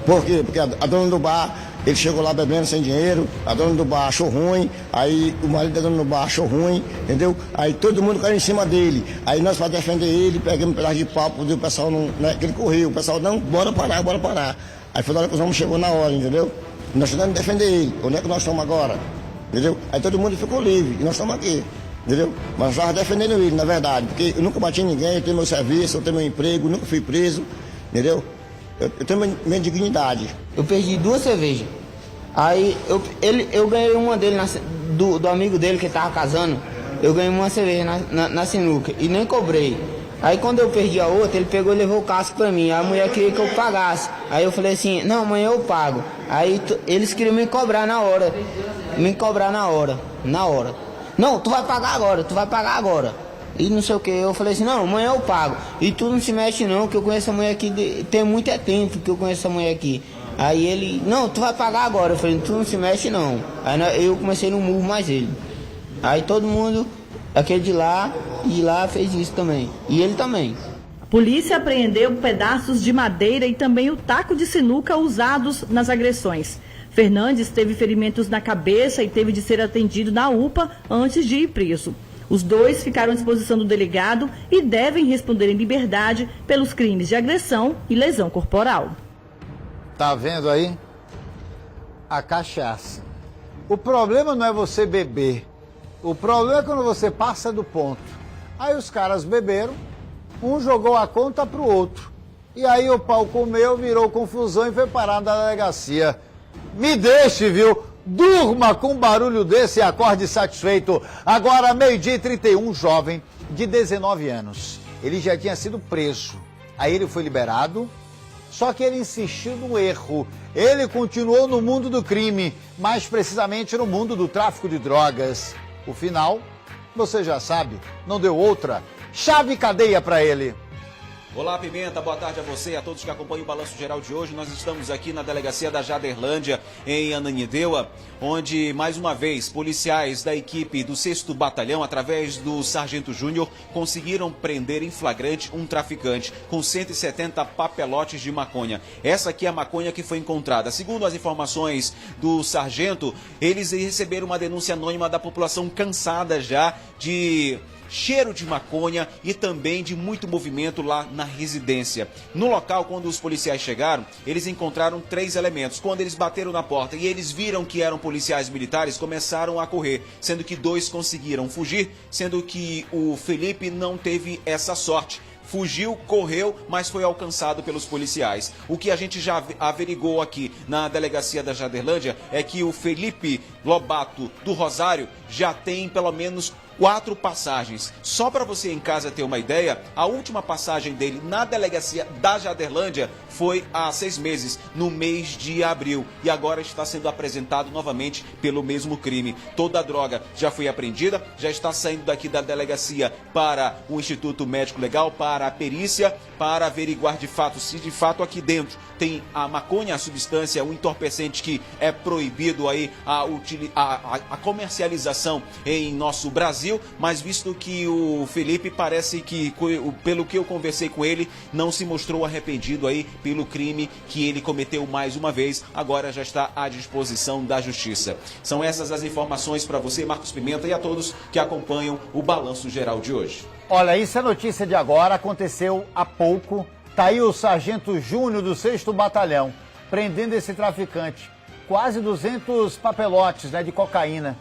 Por quê? Porque a dona do bar, ele chegou lá bebendo sem dinheiro, a dona do bar achou ruim, aí o marido da dona do bar achou ruim, entendeu? Aí todo mundo caiu em cima dele. Aí nós, para defender ele, pegamos um pedaço de pau, o pessoal não, né, que ele correu. O pessoal, não, bora parar. Aí foi na hora que os homens chegou na hora, entendeu? E nós tentamos defender ele. Onde é que nós estamos agora? Entendeu? Aí todo mundo ficou livre, e nós estamos aqui. Entendeu? Mas nós estávamos defendendo ele, na verdade, porque eu nunca bati em ninguém, eu tenho meu serviço, eu tenho meu emprego, nunca fui preso, entendeu? Eu tenho minha dignidade. Eu perdi 2 cervejas. Aí eu ganhei uma dele, do amigo dele que estava casando, eu ganhei uma cerveja na sinuca e nem cobrei. Aí quando eu perdi a outra, ele pegou e levou o casco pra mim. A mulher queria que eu pagasse. Aí eu falei assim, não, amanhã eu pago. Aí eles queriam me cobrar na hora. Na hora. Não, tu vai pagar agora. E não sei o que, eu falei assim, não, amanhã eu pago. E tu não se mexe não, que eu conheço a mulher aqui, tem muito tempo que eu conheço a mulher aqui. Aí ele, não, tu vai pagar agora. Eu falei, tu não se mexe não. Aí eu comecei no murro mais ele. Aí todo mundo, aquele de lá fez isso também. E ele também. A polícia apreendeu pedaços de madeira e também o taco de sinuca usados nas agressões. Fernandes teve ferimentos na cabeça e teve de ser atendido na UPA antes de ir preso. Os 2 ficaram à disposição do delegado e devem responder em liberdade pelos crimes de agressão e lesão corporal. Tá vendo aí? A cachaça. O problema não é você beber. O problema é quando você passa do ponto. Aí os caras beberam, um jogou a conta pro outro. E aí o pau comeu, virou confusão e foi parar na delegacia. Me deixe, viu? Durma com um barulho desse e acorde satisfeito. Agora, 12h31, um jovem de 19 anos. Ele já tinha sido preso. Aí ele foi liberado, só que ele insistiu no erro. Ele continuou no mundo do crime, mais precisamente no mundo do tráfico de drogas. O final, você já sabe, não deu outra. Chave e cadeia para ele. Olá, Pimenta, boa tarde a você e a todos que acompanham o Balanço Geral de hoje. Nós estamos aqui na delegacia da Jaderlândia, em Ananindeua, onde, mais uma vez, policiais da equipe do 6º Batalhão, através do Sargento Júnior, conseguiram prender em flagrante um traficante com 170 papelotes de maconha. Essa aqui é a maconha que foi encontrada. Segundo as informações do sargento, eles receberam uma denúncia anônima da população cansada já de cheiro de maconha e também de muito movimento lá na residência. No local, quando os policiais chegaram, eles encontraram 3 elementos. Quando eles bateram na porta e eles viram que eram policiais militares, começaram a correr, sendo que 2 conseguiram fugir, sendo que o Felipe não teve essa sorte. Fugiu, correu, mas foi alcançado pelos policiais. O que a gente já averigou aqui na delegacia da Jaderlândia é que o Felipe Lobato do Rosário já tem pelo menos 4 passagens. Só para você em casa ter uma ideia, a última passagem dele na delegacia da Jaderlândia foi há 6 meses, no mês de abril. E agora está sendo apresentado novamente pelo mesmo crime. Toda a droga já foi apreendida, já está saindo daqui da delegacia para o Instituto Médico Legal, para a perícia, para averiguar de fato se de fato aqui dentro tem a maconha, a substância, o entorpecente que é proibido aí a comercialização em nosso Brasil, mas visto que o Felipe parece que, pelo que eu conversei com ele, não se mostrou arrependido aí pelo crime que ele cometeu mais uma vez, agora já está à disposição da justiça. São essas as informações para você, Marcos Pimenta, e a todos que acompanham o Balanço Geral de hoje. Olha, isso é notícia de agora, aconteceu há pouco. Tá aí o Sargento Júnior do 6º Batalhão, prendendo esse traficante. Quase 200 papelotes, né, de cocaína.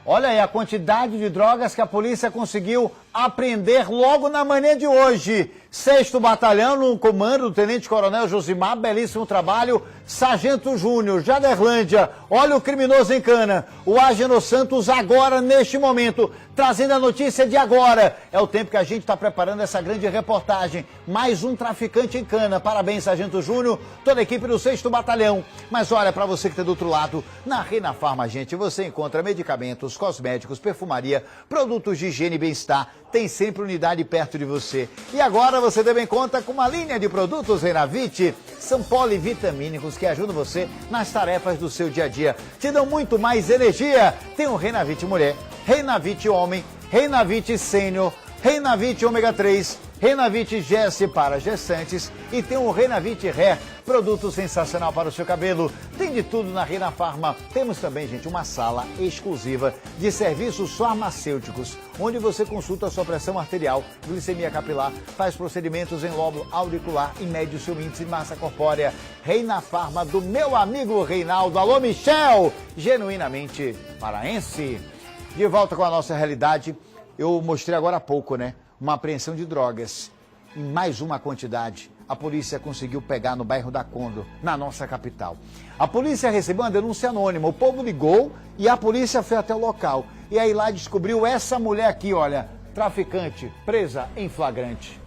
Olha aí a quantidade de drogas que a polícia conseguiu apreender logo na manhã de hoje. 6º Batalhão, no comando do Tenente Coronel Josimar, belíssimo trabalho. Sargento Júnior, Jaderlândia, olha o criminoso em cana. O Agenor Santos agora, neste momento, trazendo a notícia de agora. É o tempo que a gente está preparando essa grande reportagem. Mais um traficante em cana. Parabéns, Sargento Júnior, toda a equipe do 6º Batalhão. Mas olha, para você que está do outro lado, na Reina Farma, gente, você encontra medicamentos, cosméticos, perfumaria, produtos de higiene e bem-estar. Tem sempre unidade perto de você. E agora você também conta com uma linha de produtos Renavite. São polivitamínicos que ajudam você nas tarefas do seu dia a dia. Te dão muito mais energia. Tem o Renavite Mulher, Renavite Homem, Renavite Sênior, Renavite Ômega 3, Renavite GS para gestantes e tem o Renavite Hair, produto sensacional para o seu cabelo. Tem de tudo na Reina Farma. Temos também, gente, uma sala exclusiva de serviços farmacêuticos, onde você consulta a sua pressão arterial, glicemia capilar, faz procedimentos em lobo auricular e mede o seu índice de massa corpórea. Reina Farma do meu amigo Reinaldo. Alô, Michel, genuinamente paraense. De volta com a nossa realidade, eu mostrei agora há pouco, né? Uma apreensão de drogas em mais uma quantidade. A polícia conseguiu pegar no bairro da Condor, na nossa capital. A polícia recebeu uma denúncia anônima. O povo ligou e a polícia foi até o local. E aí lá descobriu essa mulher aqui, olha, traficante, presa em flagrante.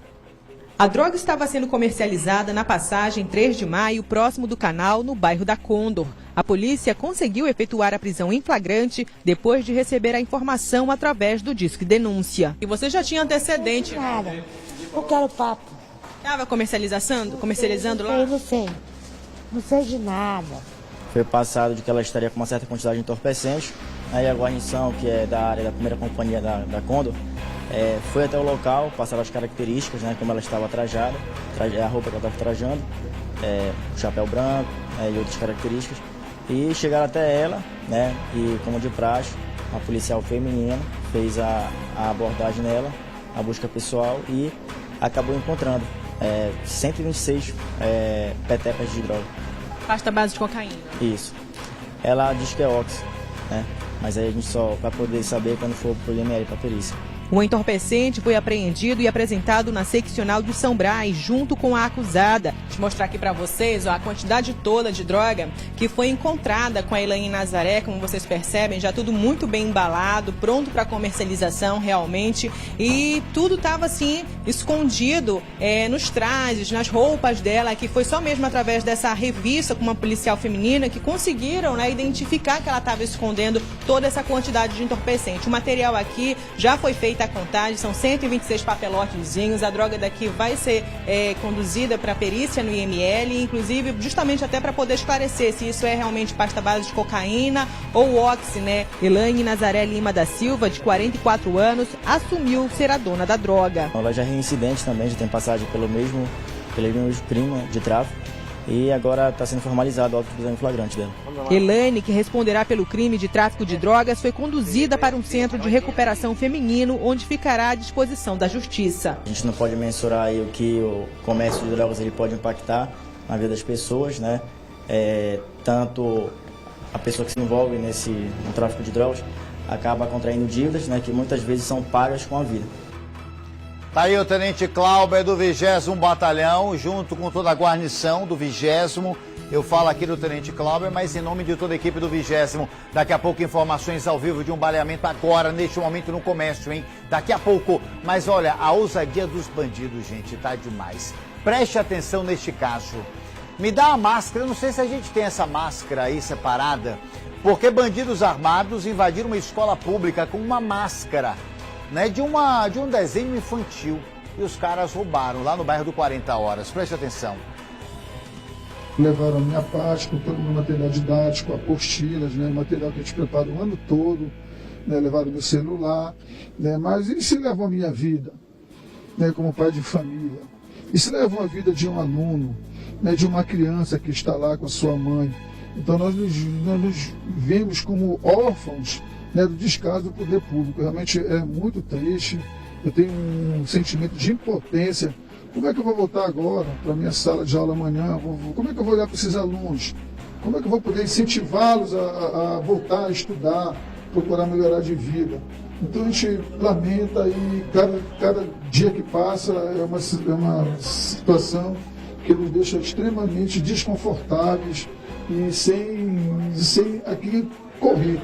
A droga estava sendo comercializada na passagem 3 de maio, próximo do canal, no bairro da Condor. A polícia conseguiu efetuar a prisão em flagrante depois de receber a informação através do Disque Denúncia. E você já tinha antecedente? Nada. Eu quero papo. Estava comercializando lá? Eu não sei de nada. Foi passado de que ela estaria com uma certa quantidade de entorpecentes. Aí a guarnição, que é da área da primeira companhia da Condor, foi até o local, passaram as características, né, como ela estava trajada, a roupa que ela estava trajando, o chapéu branco e outras características. E chegaram até ela, né, e como de praxe, uma policial feminina fez a abordagem nela, a busca pessoal e acabou encontrando 126 petecas de droga. Pasta base de cocaína. Isso. Ela diz que é oxi, né, mas aí a gente só vai poder saber quando for pro IML, pra perícia. O entorpecente foi apreendido e apresentado na seccional de São Brás, junto com a acusada. Deixa eu mostrar aqui para vocês a quantidade toda de droga que foi encontrada com a Elaine Nazaré. Como vocês percebem, já tudo muito bem embalado, pronto para comercialização realmente. E tudo estava assim, escondido nos trajes, nas roupas dela, que foi só mesmo através dessa revista com uma policial feminina que conseguiram, né, identificar que ela estava escondendo toda essa quantidade de entorpecente. O material aqui já foi feito a contagem, são 126 papelotezinhos. A droga daqui vai ser conduzida para perícia no IML, inclusive justamente até para poder esclarecer se isso é realmente pasta base de cocaína ou oxi, né? Elaine Nazaré Lima da Silva, de 44 anos, assumiu ser a dona da droga. Ela já é reincidente também, já tem passagem pelo mesmo crime de tráfico. E agora está sendo formalizado a auto-prisão em flagrante dela. Elaine, que responderá pelo crime de tráfico de drogas, foi conduzida para um centro de recuperação feminino, onde ficará à disposição da justiça. A gente não pode mensurar aí o que o comércio de drogas ele pode impactar na vida das pessoas, né? Tanto a pessoa que se envolve no tráfico de drogas acaba contraindo dívidas, né, que muitas vezes são pagas com a vida. Tá aí o Tenente Cláudio do 20º Batalhão, junto com toda a guarnição do 20º. Eu falo aqui do Tenente Cláudio, mas em nome de toda a equipe do 20º. Daqui a pouco informações ao vivo de um baleamento agora, neste momento no comércio, hein? Daqui a pouco. Mas olha, a ousadia dos bandidos, gente, tá demais. Preste atenção neste caso. Me dá a máscara, eu não sei se a gente tem essa máscara aí separada, porque bandidos armados invadiram uma escola pública com uma máscara, né, de um desenho infantil, e os caras roubaram lá no bairro do 40 Horas. Preste atenção. Levaram a minha parte com todo o meu material didático, apostilas, né, material que a gente prepara o ano todo, né, levaram meu celular, né, mas isso levou a minha vida, né, como pai de família. Isso levou a vida de um aluno, né, de uma criança que está lá com a sua mãe. Então nós nos vemos como órfãos, né, do descaso do poder público. Realmente é muito triste, eu tenho um sentimento de impotência. Como é que eu vou voltar agora para a minha sala de aula amanhã? Como é que eu vou olhar para esses alunos? Como é que eu vou poder incentivá-los a voltar a estudar? procurar melhorar de vida. Então a gente lamenta e cada dia que passa é uma situação que nos deixa extremamente desconfortáveis e sem aqui correr.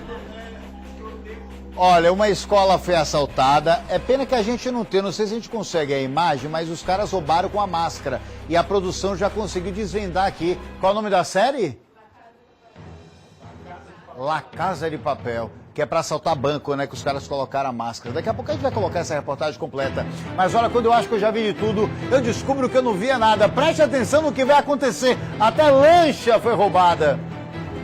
Olha, uma escola foi assaltada. É pena que a gente não tem, não sei se a gente consegue a imagem, mas os caras roubaram com a máscara. E a produção já conseguiu desvendar aqui. Qual é o nome da série? La Casa de Papel. Que é para assaltar banco, né? Que os caras colocaram a máscara. Daqui a pouco a gente vai colocar essa reportagem completa. Mas olha, quando eu acho que eu já vi de tudo, eu descubro que eu não via nada. Preste atenção no que vai acontecer. Até lancha foi roubada.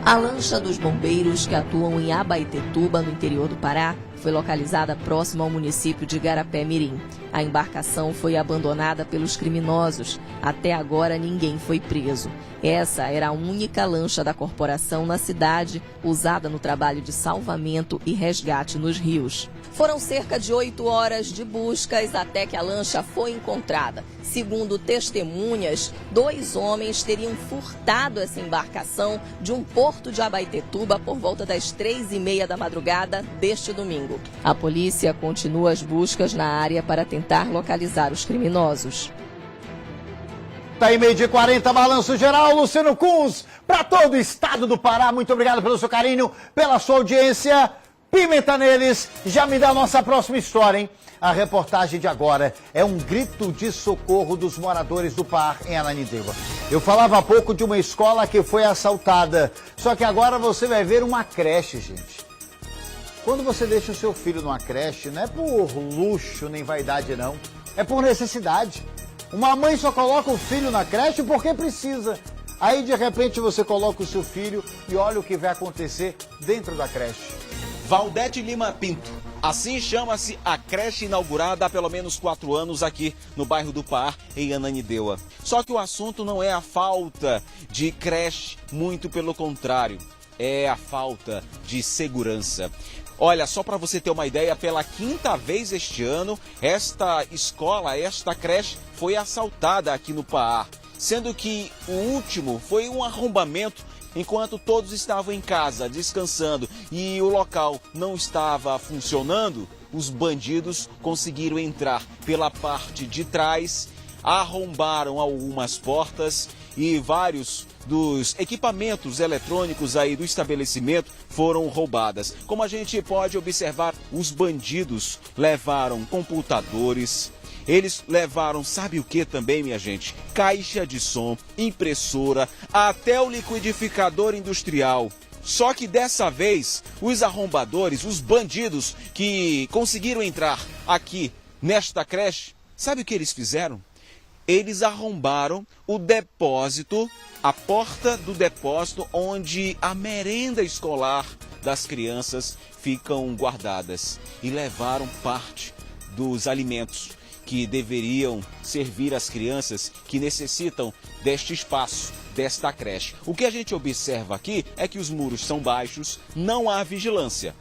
A lancha dos bombeiros que atuam em Abaetetuba, no interior do Pará, foi localizada próximo ao município de Igarapé-Mirim. A embarcação foi abandonada pelos criminosos. Até agora ninguém foi preso. Essa era a única lancha da corporação na cidade, usada no trabalho de salvamento e resgate nos rios. Foram cerca de 8 horas de buscas até que a lancha foi encontrada. Segundo testemunhas, 2 homens teriam furtado essa embarcação de um porto de Abaetetuba por volta das 3h30 da madrugada deste domingo. A polícia continua as buscas na área para tentar localizar os criminosos. Tá aí 12h40, Balanço Geral, Luciano Kunz, para todo o estado do Pará. Muito obrigado pelo seu carinho, pela sua audiência. Pimenta neles, já me dá a nossa próxima história, hein? A reportagem de agora é um grito de socorro dos moradores do Par em Ananindeua. Eu falava há pouco de uma escola que foi assaltada, só que agora você vai ver uma creche, gente. Quando você deixa o seu filho numa creche, não é por luxo nem vaidade, não. É por necessidade. Uma mãe só coloca o filho na creche porque precisa. Aí, de repente, você coloca o seu filho e olha o que vai acontecer dentro da creche. Valdete Lima Pinto. Assim chama-se a creche inaugurada há pelo menos 4 anos aqui no bairro do Par, em Ananindeua. Só que o assunto não é a falta de creche, muito pelo contrário, é a falta de segurança. Olha, só para você ter uma ideia, pela 5ª vez este ano, esta escola, esta creche foi assaltada aqui no Par, sendo que o último foi um arrombamento enquanto todos estavam em casa, descansando, e o local não estava funcionando. Os bandidos conseguiram entrar pela parte de trás, arrombaram algumas portas e vários dos equipamentos eletrônicos aí do estabelecimento foram roubadas. Como a gente pode observar, os bandidos levaram computadores. Eles levaram, sabe o que também, minha gente? Caixa de som, impressora, até o liquidificador industrial. Só que dessa vez, os arrombadores, os bandidos que conseguiram entrar aqui nesta creche, sabe o que eles fizeram? Eles arrombaram o depósito, a porta do depósito onde a merenda escolar das crianças ficam guardadas e levaram parte dos alimentos que deveriam servir às crianças que necessitam deste espaço, desta creche. O que a gente observa aqui é que os muros são baixos, não há vigilância.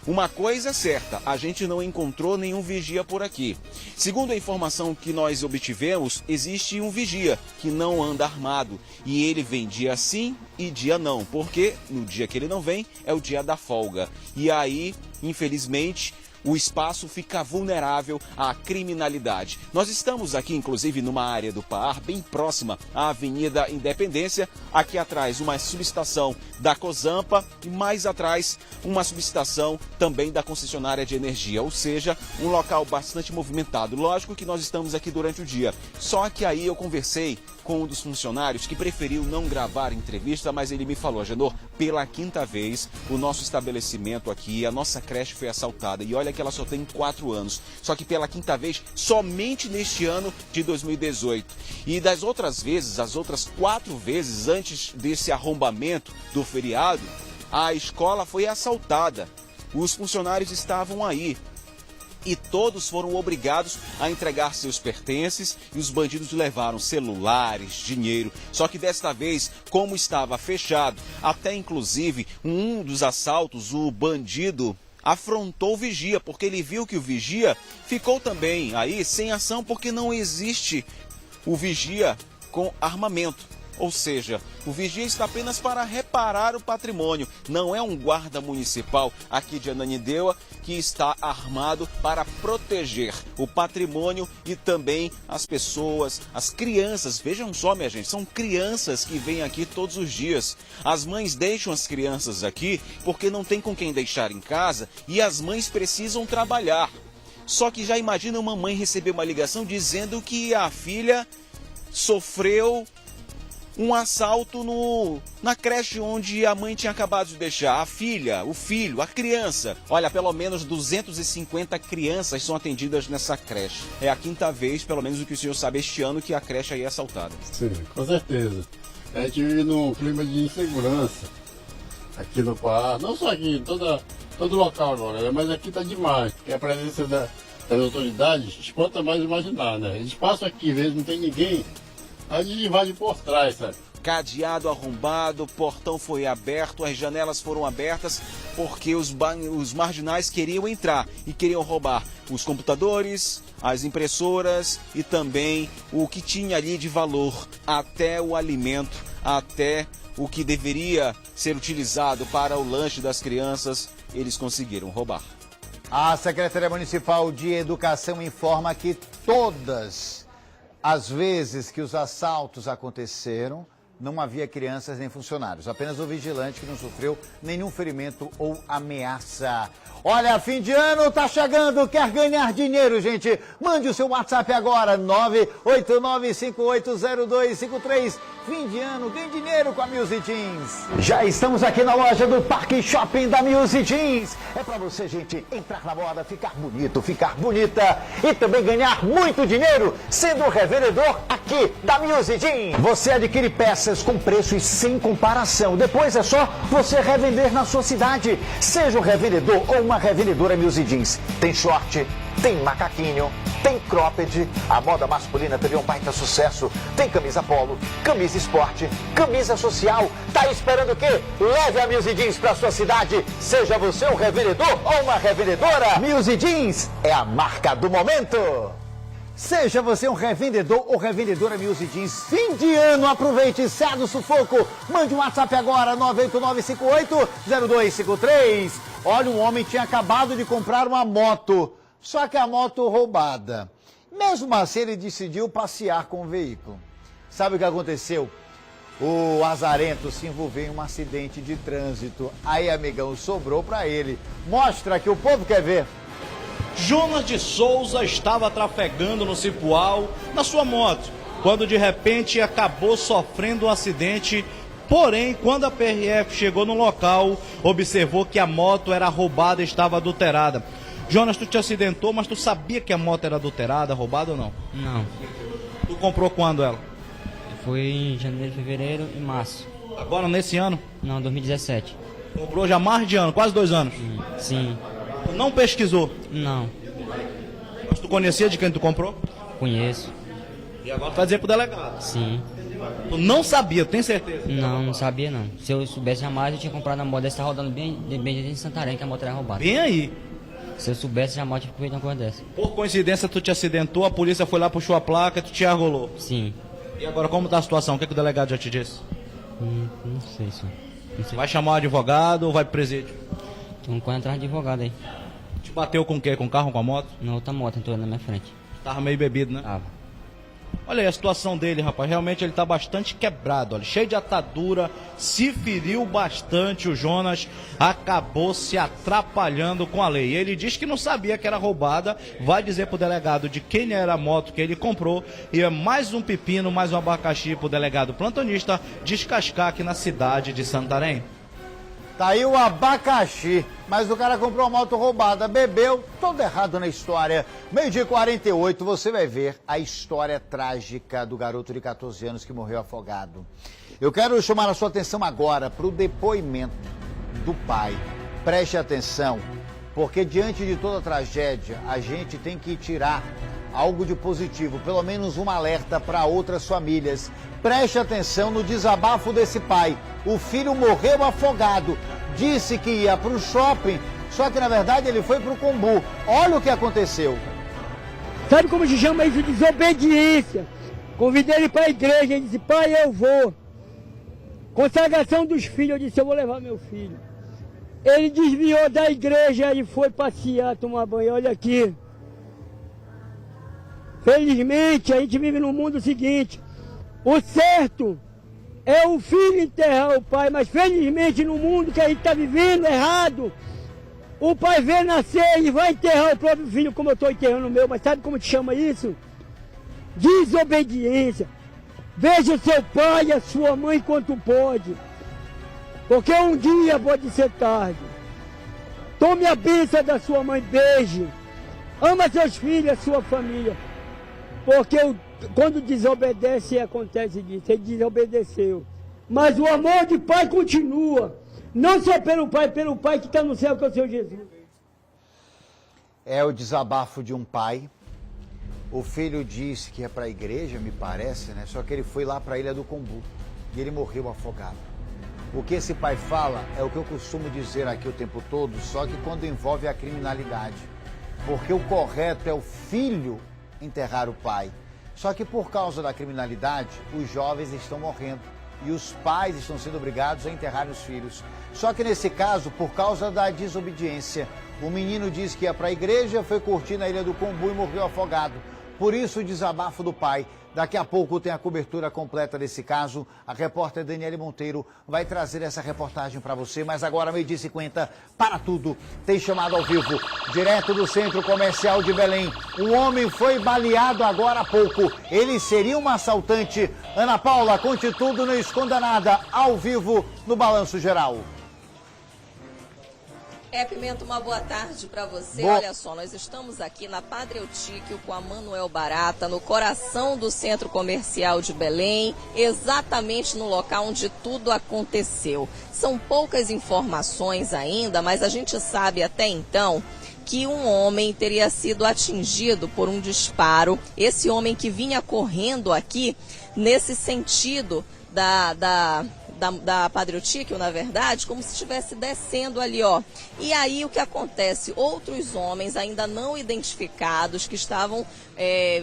Uma coisa é certa, a gente não encontrou nenhum vigia por aqui. Segundo a informação que nós obtivemos, existe um vigia que não anda armado e ele vem dia sim e dia não, porque no dia que ele não vem é o dia da folga. E aí, infelizmente, o espaço fica vulnerável à criminalidade. Nós estamos aqui, inclusive, numa área do Par, bem próxima à Avenida Independência. Aqui atrás, uma subestação da Cozampa e mais atrás, uma subestação também da concessionária de energia. Ou seja, um local bastante movimentado. Lógico que nós estamos aqui durante o dia. Só que aí eu conversei com um dos funcionários que preferiu não gravar entrevista, mas ele me falou: Agenor, pela 5ª vez, o nosso estabelecimento aqui, a nossa creche foi assaltada. E olha que ela só tem 4 anos. Só que pela 5ª vez, somente neste ano de 2018. E das outras vezes, as outras 4 vezes antes desse arrombamento do feriado, a escola foi assaltada. Os funcionários estavam aí. E todos foram obrigados a entregar seus pertences e os bandidos levaram celulares, dinheiro. Só que desta vez, como estava fechado, até inclusive um dos assaltos, o bandido afrontou o vigia, porque ele viu que o vigia ficou também aí sem ação, porque não existe o vigia com armamento. Ou seja, o vigia está apenas para reparar o patrimônio. Não é um guarda municipal aqui de Ananindeua que está armado para proteger o patrimônio e também as pessoas, as crianças. Vejam só, minha gente, são crianças que vêm aqui todos os dias. As mães deixam as crianças aqui porque não tem com quem deixar em casa e as mães precisam trabalhar. Só que já imagina uma mãe receber uma ligação dizendo que a filha sofreu um assalto na creche onde a mãe tinha acabado de deixar. A filha, o filho, a criança. Olha, pelo menos 250 crianças são atendidas nessa creche. É a quinta vez, pelo menos o que o senhor sabe, este ano que a creche aí é assaltada. Sim, com certeza. A gente vive num clima de insegurança aqui no Pará. Não só aqui, em todo local agora, né? Mas aqui tá demais. Porque a presença das autoridades espanta mais imaginar, né? Eles passam aqui, às vezes não tem ninguém. A gente invade por trás, sabe? Cadeado arrombado, portão foi aberto, as janelas foram abertas porque os marginais queriam entrar e queriam roubar os computadores, as impressoras e também o que tinha ali de valor, até o alimento, até o que deveria ser utilizado para o lanche das crianças, eles conseguiram roubar. A Secretaria Municipal de Educação informa que todas as vezes que os assaltos aconteceram, não havia crianças nem funcionários, apenas o vigilante que não sofreu nenhum ferimento ou ameaça. Olha, fim de ano tá chegando, quer ganhar dinheiro, gente? Mande o seu WhatsApp agora, 989580253. Fim de ano, ganhe dinheiro com a Music Jeans. Já estamos aqui na loja do Parque Shopping da Music Jeans. É pra você, gente, entrar na moda, ficar bonito, ficar bonita e também ganhar muito dinheiro sendo revendedor aqui da Music Jeans. Você adquire peças com preços sem comparação. Depois é só você revender na sua cidade. Seja um revendedor ou uma revendedora Music Jeans. Tem short, tem macaquinho, tem cropped, a moda masculina teve um baita sucesso, tem camisa polo, camisa esporte, camisa social. Tá esperando o quê? Leve a Music Jeans pra sua cidade, seja você um revendedor ou uma revendedora. Music Jeans é a marca do momento. Seja você um revendedor ou revendedora Music Jeans, fim de ano, aproveite, saia do sufoco, mande um WhatsApp agora, 989580253. Olha, um homem tinha acabado de comprar uma moto, só que a moto roubada. Mesmo assim, ele decidiu passear com o veículo. Sabe o que aconteceu? O azarento se envolveu em um acidente de trânsito. Aí, amigão, sobrou pra ele. Mostra que o povo quer ver. Jonas de Souza estava trafegando no Cipual na sua moto, quando de repente acabou sofrendo um acidente. Porém, quando a PRF chegou no local, observou que a moto era roubada e estava adulterada. Jonas, tu te acidentou, mas tu sabia que a moto era adulterada, roubada ou não? Não. Tu comprou quando ela? Foi em janeiro, fevereiro e março. Agora nesse ano? Não, 2017. Comprou já há mais de ano, quase 2 anos? Sim. Tu não pesquisou? Não. Mas tu conhecia de quem tu comprou? Conheço. E agora tu vai dizer pro delegado? Sim. Tu não sabia, tem certeza? Não sabia não. Se eu soubesse jamais, eu tinha comprado a moto dessa, tá rodando bem em Santarém, que a moto era roubada. Bem aí. Se eu soubesse, jamais tinha feito uma coisa dessa. Por coincidência, tu te acidentou, a polícia foi lá, puxou a placa, tu te arrolou. Sim. E agora, como tá a situação? O que o delegado já te disse? Não sei, senhor. Não sei. Vai chamar o advogado ou vai pro presídio? Tem um quadro atrás de advogado aí. Te bateu com o quê? Com o carro ou com a moto? Na outra moto, entrou na minha frente. Tava meio bebido, né? Tava. Olha aí a situação dele, rapaz. Realmente ele tá bastante quebrado, olha. Cheio de atadura, se feriu bastante. O Jonas acabou se atrapalhando com a lei. Ele diz que não sabia que era roubada. Vai dizer pro delegado de quem era a moto que ele comprou. E é mais um pepino, mais um abacaxi pro delegado plantonista descascar aqui na cidade de Santarém. Tá aí o abacaxi, mas o cara comprou uma moto roubada, bebeu, todo errado na história. 12h48, você vai ver a história trágica do garoto de 14 anos que morreu afogado. Eu quero chamar a sua atenção agora para o depoimento do pai. Preste atenção, porque diante de toda a tragédia, a gente tem que tirar algo de positivo, pelo menos um alerta para outras famílias. Preste atenção no desabafo desse pai. O filho morreu afogado, disse que ia para o shopping, só que na verdade ele foi para o Combu. Olha o que aconteceu. Sabe como se chama isso? Desobediência. Convidei ele para a igreja, ele disse, pai, eu vou. Consagração dos filhos, eu disse, eu vou levar meu filho. Ele desviou da igreja e foi passear, tomar banho, olha aqui. Felizmente, a gente vive num mundo seguinte, o certo é o filho enterrar o pai, mas felizmente no mundo que a gente está vivendo errado, o pai vê nascer e vai enterrar o próprio filho como eu estou enterrando o meu, mas sabe como te chama isso? Desobediência. Veja o seu pai e a sua mãe quanto pode, porque um dia pode ser tarde. Tome a bênção da sua mãe, beije, ama seus filhos, a sua família, porque quando desobedece acontece disso, ele desobedeceu. Mas o amor de pai continua, não só pelo pai que está no céu, que é o Senhor Jesus. É o desabafo de um pai. O filho disse que ia para a igreja, me parece, né? Só que ele foi lá para a Ilha do Combu e ele morreu afogado. O que esse pai fala é o que eu costumo dizer aqui o tempo todo, só que quando envolve a criminalidade. Porque o correto é o filho enterrar o pai. Só que por causa da criminalidade, os jovens estão morrendo e os pais estão sendo obrigados a enterrar os filhos. Só que nesse caso, por causa da desobediência, o menino disse que ia para a igreja, foi curtir na Ilha do Combu e morreu afogado. Por isso o desabafo do pai. Daqui a pouco tem a cobertura completa desse caso. A repórter Daniele Monteiro vai trazer essa reportagem para você. Mas agora, 12h50, para tudo. Tem chamado ao vivo, direto do Centro Comercial de Belém. Um homem foi baleado agora há pouco. Ele seria um assaltante. Ana Paula, conte tudo, não esconda nada. Ao vivo no Balanço Geral. Pimenta, uma boa tarde para você. Boa. Olha só, nós estamos aqui na Padre Eutíquio com a Manuel Barata, no coração do Centro Comercial de Belém, exatamente no local onde tudo aconteceu. São poucas informações ainda, mas a gente sabe até então que um homem teria sido atingido por um disparo. Esse homem que vinha correndo aqui nesse sentido da Padre Eutíquio, na verdade, como se estivesse descendo ali, ó. E aí o que acontece? Outros homens ainda não identificados, que estavam,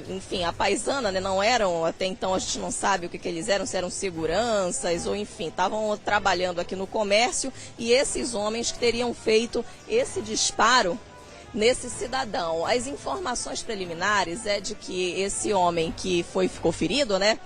enfim, a paisana, né, não eram, até então a gente não sabe o que eles eram, se eram seguranças ou enfim, estavam trabalhando aqui no comércio, e esses homens que teriam feito esse disparo nesse cidadão. As informações preliminares é de que esse homem que ficou ferido, né,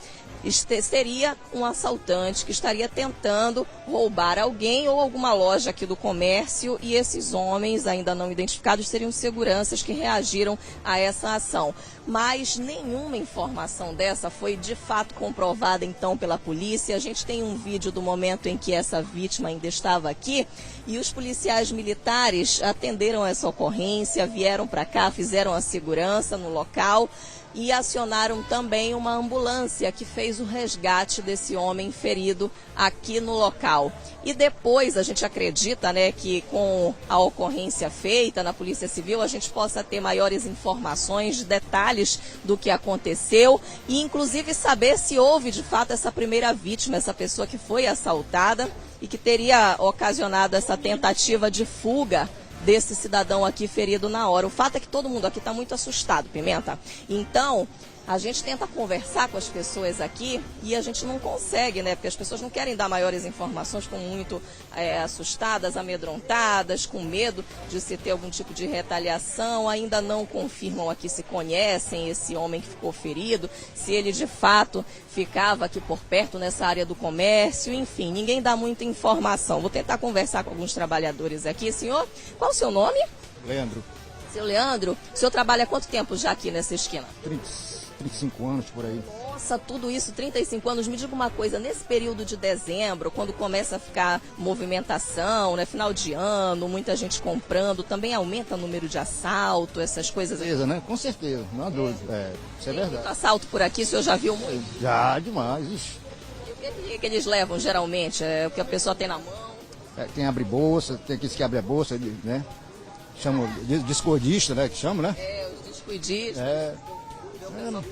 seria um assaltante que estaria tentando roubar alguém ou alguma loja aqui do comércio, e esses homens ainda não identificados seriam seguranças que reagiram a essa ação. Mas nenhuma informação dessa foi de fato comprovada então pela polícia. A gente tem um vídeo do momento em que essa vítima ainda estava aqui e os policiais militares atenderam essa ocorrência, vieram para cá, fizeram a segurança no local e acionaram também uma ambulância que fez o resgate desse homem ferido aqui no local. E depois a gente acredita, né, que com a ocorrência feita na Polícia Civil a gente possa ter maiores informações, detalhes do que aconteceu e inclusive saber se houve de fato essa primeira vítima, essa pessoa que foi assaltada e que teria ocasionado essa tentativa de fuga desse cidadão aqui ferido na hora. O fato é que todo mundo aqui está muito assustado, Pimenta. Então, a gente tenta conversar com as pessoas aqui e a gente não consegue, né? Porque as pessoas não querem dar maiores informações, ficam muito assustadas, amedrontadas, com medo de se ter algum tipo de retaliação. Ainda não confirmam aqui se conhecem esse homem que ficou ferido, se ele de fato ficava aqui por perto nessa área do comércio, enfim, ninguém dá muita informação. Vou tentar conversar com alguns trabalhadores aqui. Senhor, qual o seu nome? Leandro. Seu Leandro, o senhor trabalha há quanto tempo já aqui nessa esquina? 35 anos por aí. Nossa, tudo isso, 35 anos. Me diga uma coisa, nesse período de dezembro, quando começa a ficar movimentação, né, final de ano, muita gente comprando, também aumenta o número de assalto, essas coisas? Com certeza, né? Com certeza, não há dúvida. Isso é verdade. Muito assalto por aqui, o senhor já viu muito? Já, demais. Ixi. E o que eles levam, geralmente? É o que a pessoa tem na mão? Tem abre bolsa, tem aqueles que abre a bolsa, né? Chamam discordista, né? Que chamam, né? Os discordistas.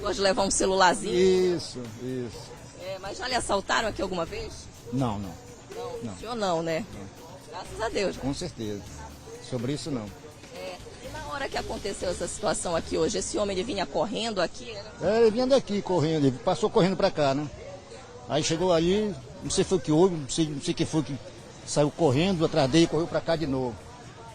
Pode levar um celularzinho. Isso. Mas já lhe assaltaram aqui alguma vez? Não. O senhor não, né? Graças a Deus. Com certeza. Sobre isso não. E na hora que aconteceu essa situação aqui hoje, esse homem ele vinha correndo aqui? Ele vinha daqui correndo, ele passou correndo pra cá, né? Aí chegou ali, Não sei foi o que houve, não sei quem foi que saiu correndo atrás dele e correu para cá de novo.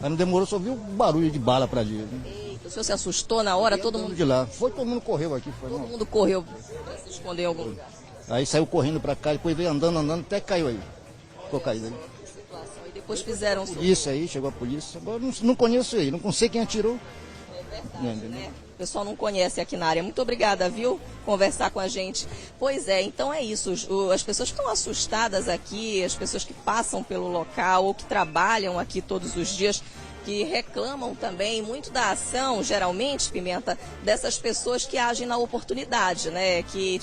Aí não demorou, só viu um barulho de bala para ali. Né? Eita, o senhor se assustou na hora? Todo mundo de lá. Todo mundo correu aqui. Todo mundo correu para se esconder em algum lugar. Aí saiu correndo para cá, depois veio andando, até que caiu aí. Ficou caído ali. E depois fizeram... Polícia aí, chegou a polícia. Agora não conheço ele, não sei quem atirou. É verdade, né? O pessoal não conhece aqui na área. Muito obrigada, viu? Conversar com a gente. Pois é, então é isso. As pessoas que estão assustadas aqui, as pessoas que passam pelo local ou que trabalham aqui todos os dias, que reclamam também muito da ação, geralmente, Pimenta, dessas pessoas que agem na oportunidade, né? Que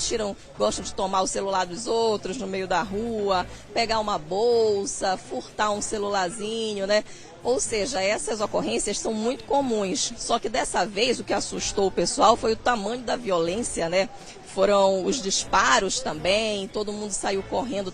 gostam de tomar o celular dos outros no meio da rua, pegar uma bolsa, furtar um celularzinho, né? Ou seja, essas ocorrências são muito comuns. Só que dessa vez o que assustou o pessoal foi o tamanho da violência, né? Foram os disparos também, todo mundo saiu correndo,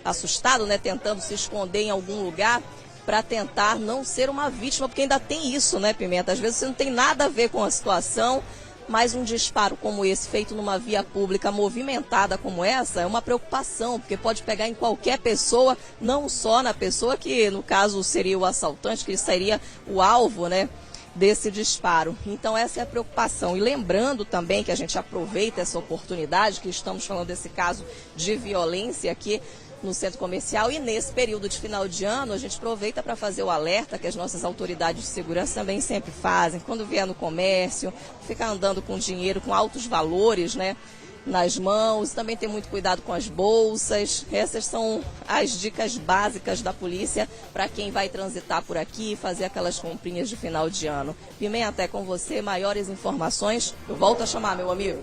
assustado, né? Tentando se esconder em algum lugar para tentar não ser uma vítima, porque ainda tem isso, né, Pimenta? Às vezes você não tem nada a ver com a situação, mas um disparo como esse, feito numa via pública movimentada como essa, é uma preocupação, porque pode pegar em qualquer pessoa, não só na pessoa que, no caso, seria o assaltante, que seria o alvo, né, desse disparo. Então essa é a preocupação. E lembrando também que a gente aproveita essa oportunidade, que estamos falando desse caso de violência aqui no centro comercial, e nesse período de final de ano a gente aproveita para fazer o alerta que as nossas autoridades de segurança também sempre fazem, quando vier no comércio, ficar andando com dinheiro com altos valores, né, nas mãos, também ter muito cuidado com as bolsas. Essas são as dicas básicas da polícia para quem vai transitar por aqui e fazer aquelas comprinhas de final de ano. Pimenta, é com você, maiores informações, eu volto a chamar, meu amigo.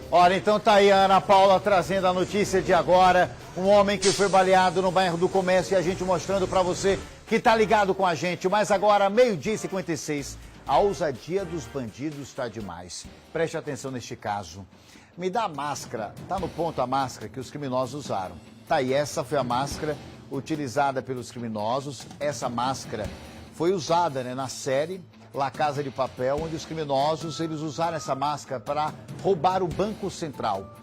Olha, então tá aí a Ana Paula trazendo a notícia de agora. Um homem que foi baleado no bairro do Comércio, e a gente mostrando para você que tá ligado com a gente. Mas agora, 12h56, a ousadia dos bandidos está demais. Preste atenção neste caso. Me dá a máscara, tá no ponto a máscara que os criminosos usaram. Tá aí, essa foi a máscara utilizada pelos criminosos. Essa máscara foi usada, né, na série La Casa de Papel, onde os criminosos eles usaram essa máscara para roubar o Banco Central.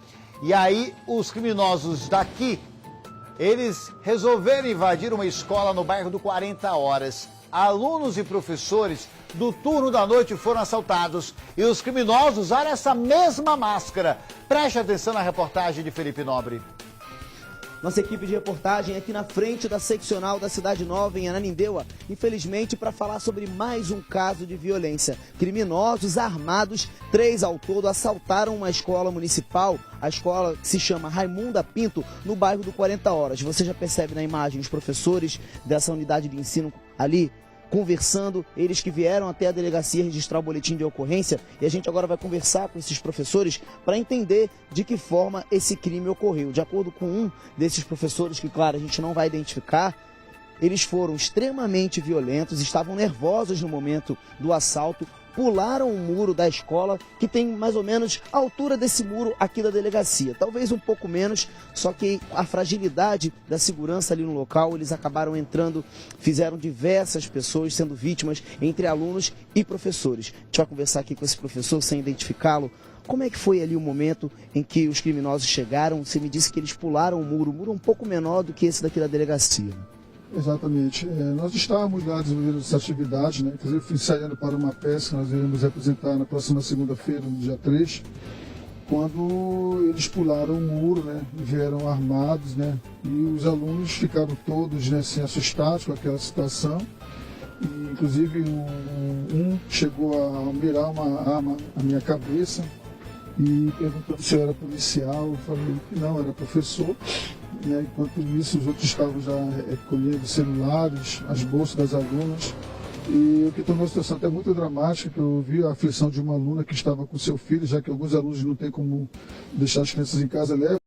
E aí os criminosos daqui, eles resolveram invadir uma escola no bairro do 40 Horas. Alunos e professores do turno da noite foram assaltados e os criminosos usaram essa mesma máscara. Preste atenção na reportagem de Felipe Nobre. Nossa equipe de reportagem aqui na frente da seccional da Cidade Nova, em Ananindeua, infelizmente para falar sobre mais um caso de violência. Criminosos armados, 3 ao todo, assaltaram uma escola municipal, a escola que se chama Raimunda Pinto, no bairro do 40 Horas. Você já percebe na imagem os professores dessa unidade de ensino ali conversando, eles que vieram até a delegacia registrar o boletim de ocorrência, e a gente agora vai conversar com esses professores para entender de que forma esse crime ocorreu. De acordo com um desses professores, que claro, a gente não vai identificar, eles foram extremamente violentos, estavam nervosos no momento do assalto, pularam o muro da escola, que tem mais ou menos a altura desse muro aqui da delegacia. Talvez um pouco menos, só que a fragilidade da segurança ali no local, eles acabaram entrando, fizeram diversas pessoas sendo vítimas, entre alunos e professores. A gente vai conversar aqui com esse professor sem identificá-lo. Como é que foi ali o momento em que os criminosos chegaram? Você me disse que eles pularam o muro um pouco menor do que esse daqui da delegacia. Exatamente. Nós estávamos lá desenvolvendo essa atividade, né? Inclusive fui ensaiando para uma peça que nós iremos representar na próxima segunda-feira, no dia 3, quando eles pularam o muro, né? Vieram armados, né? E os alunos ficaram todos, né, assim, assustados com aquela situação. E, inclusive um chegou a mirar uma arma na minha cabeça e perguntou se eu era policial. Eu falei que não, era professor. Enquanto isso, os outros estavam já recolhendo celulares, as bolsas das alunas. E o que tornou a situação até muito dramática, que eu vi a aflição de uma aluna que estava com seu filho, já que alguns alunos não têm como deixar as crianças em casa, leva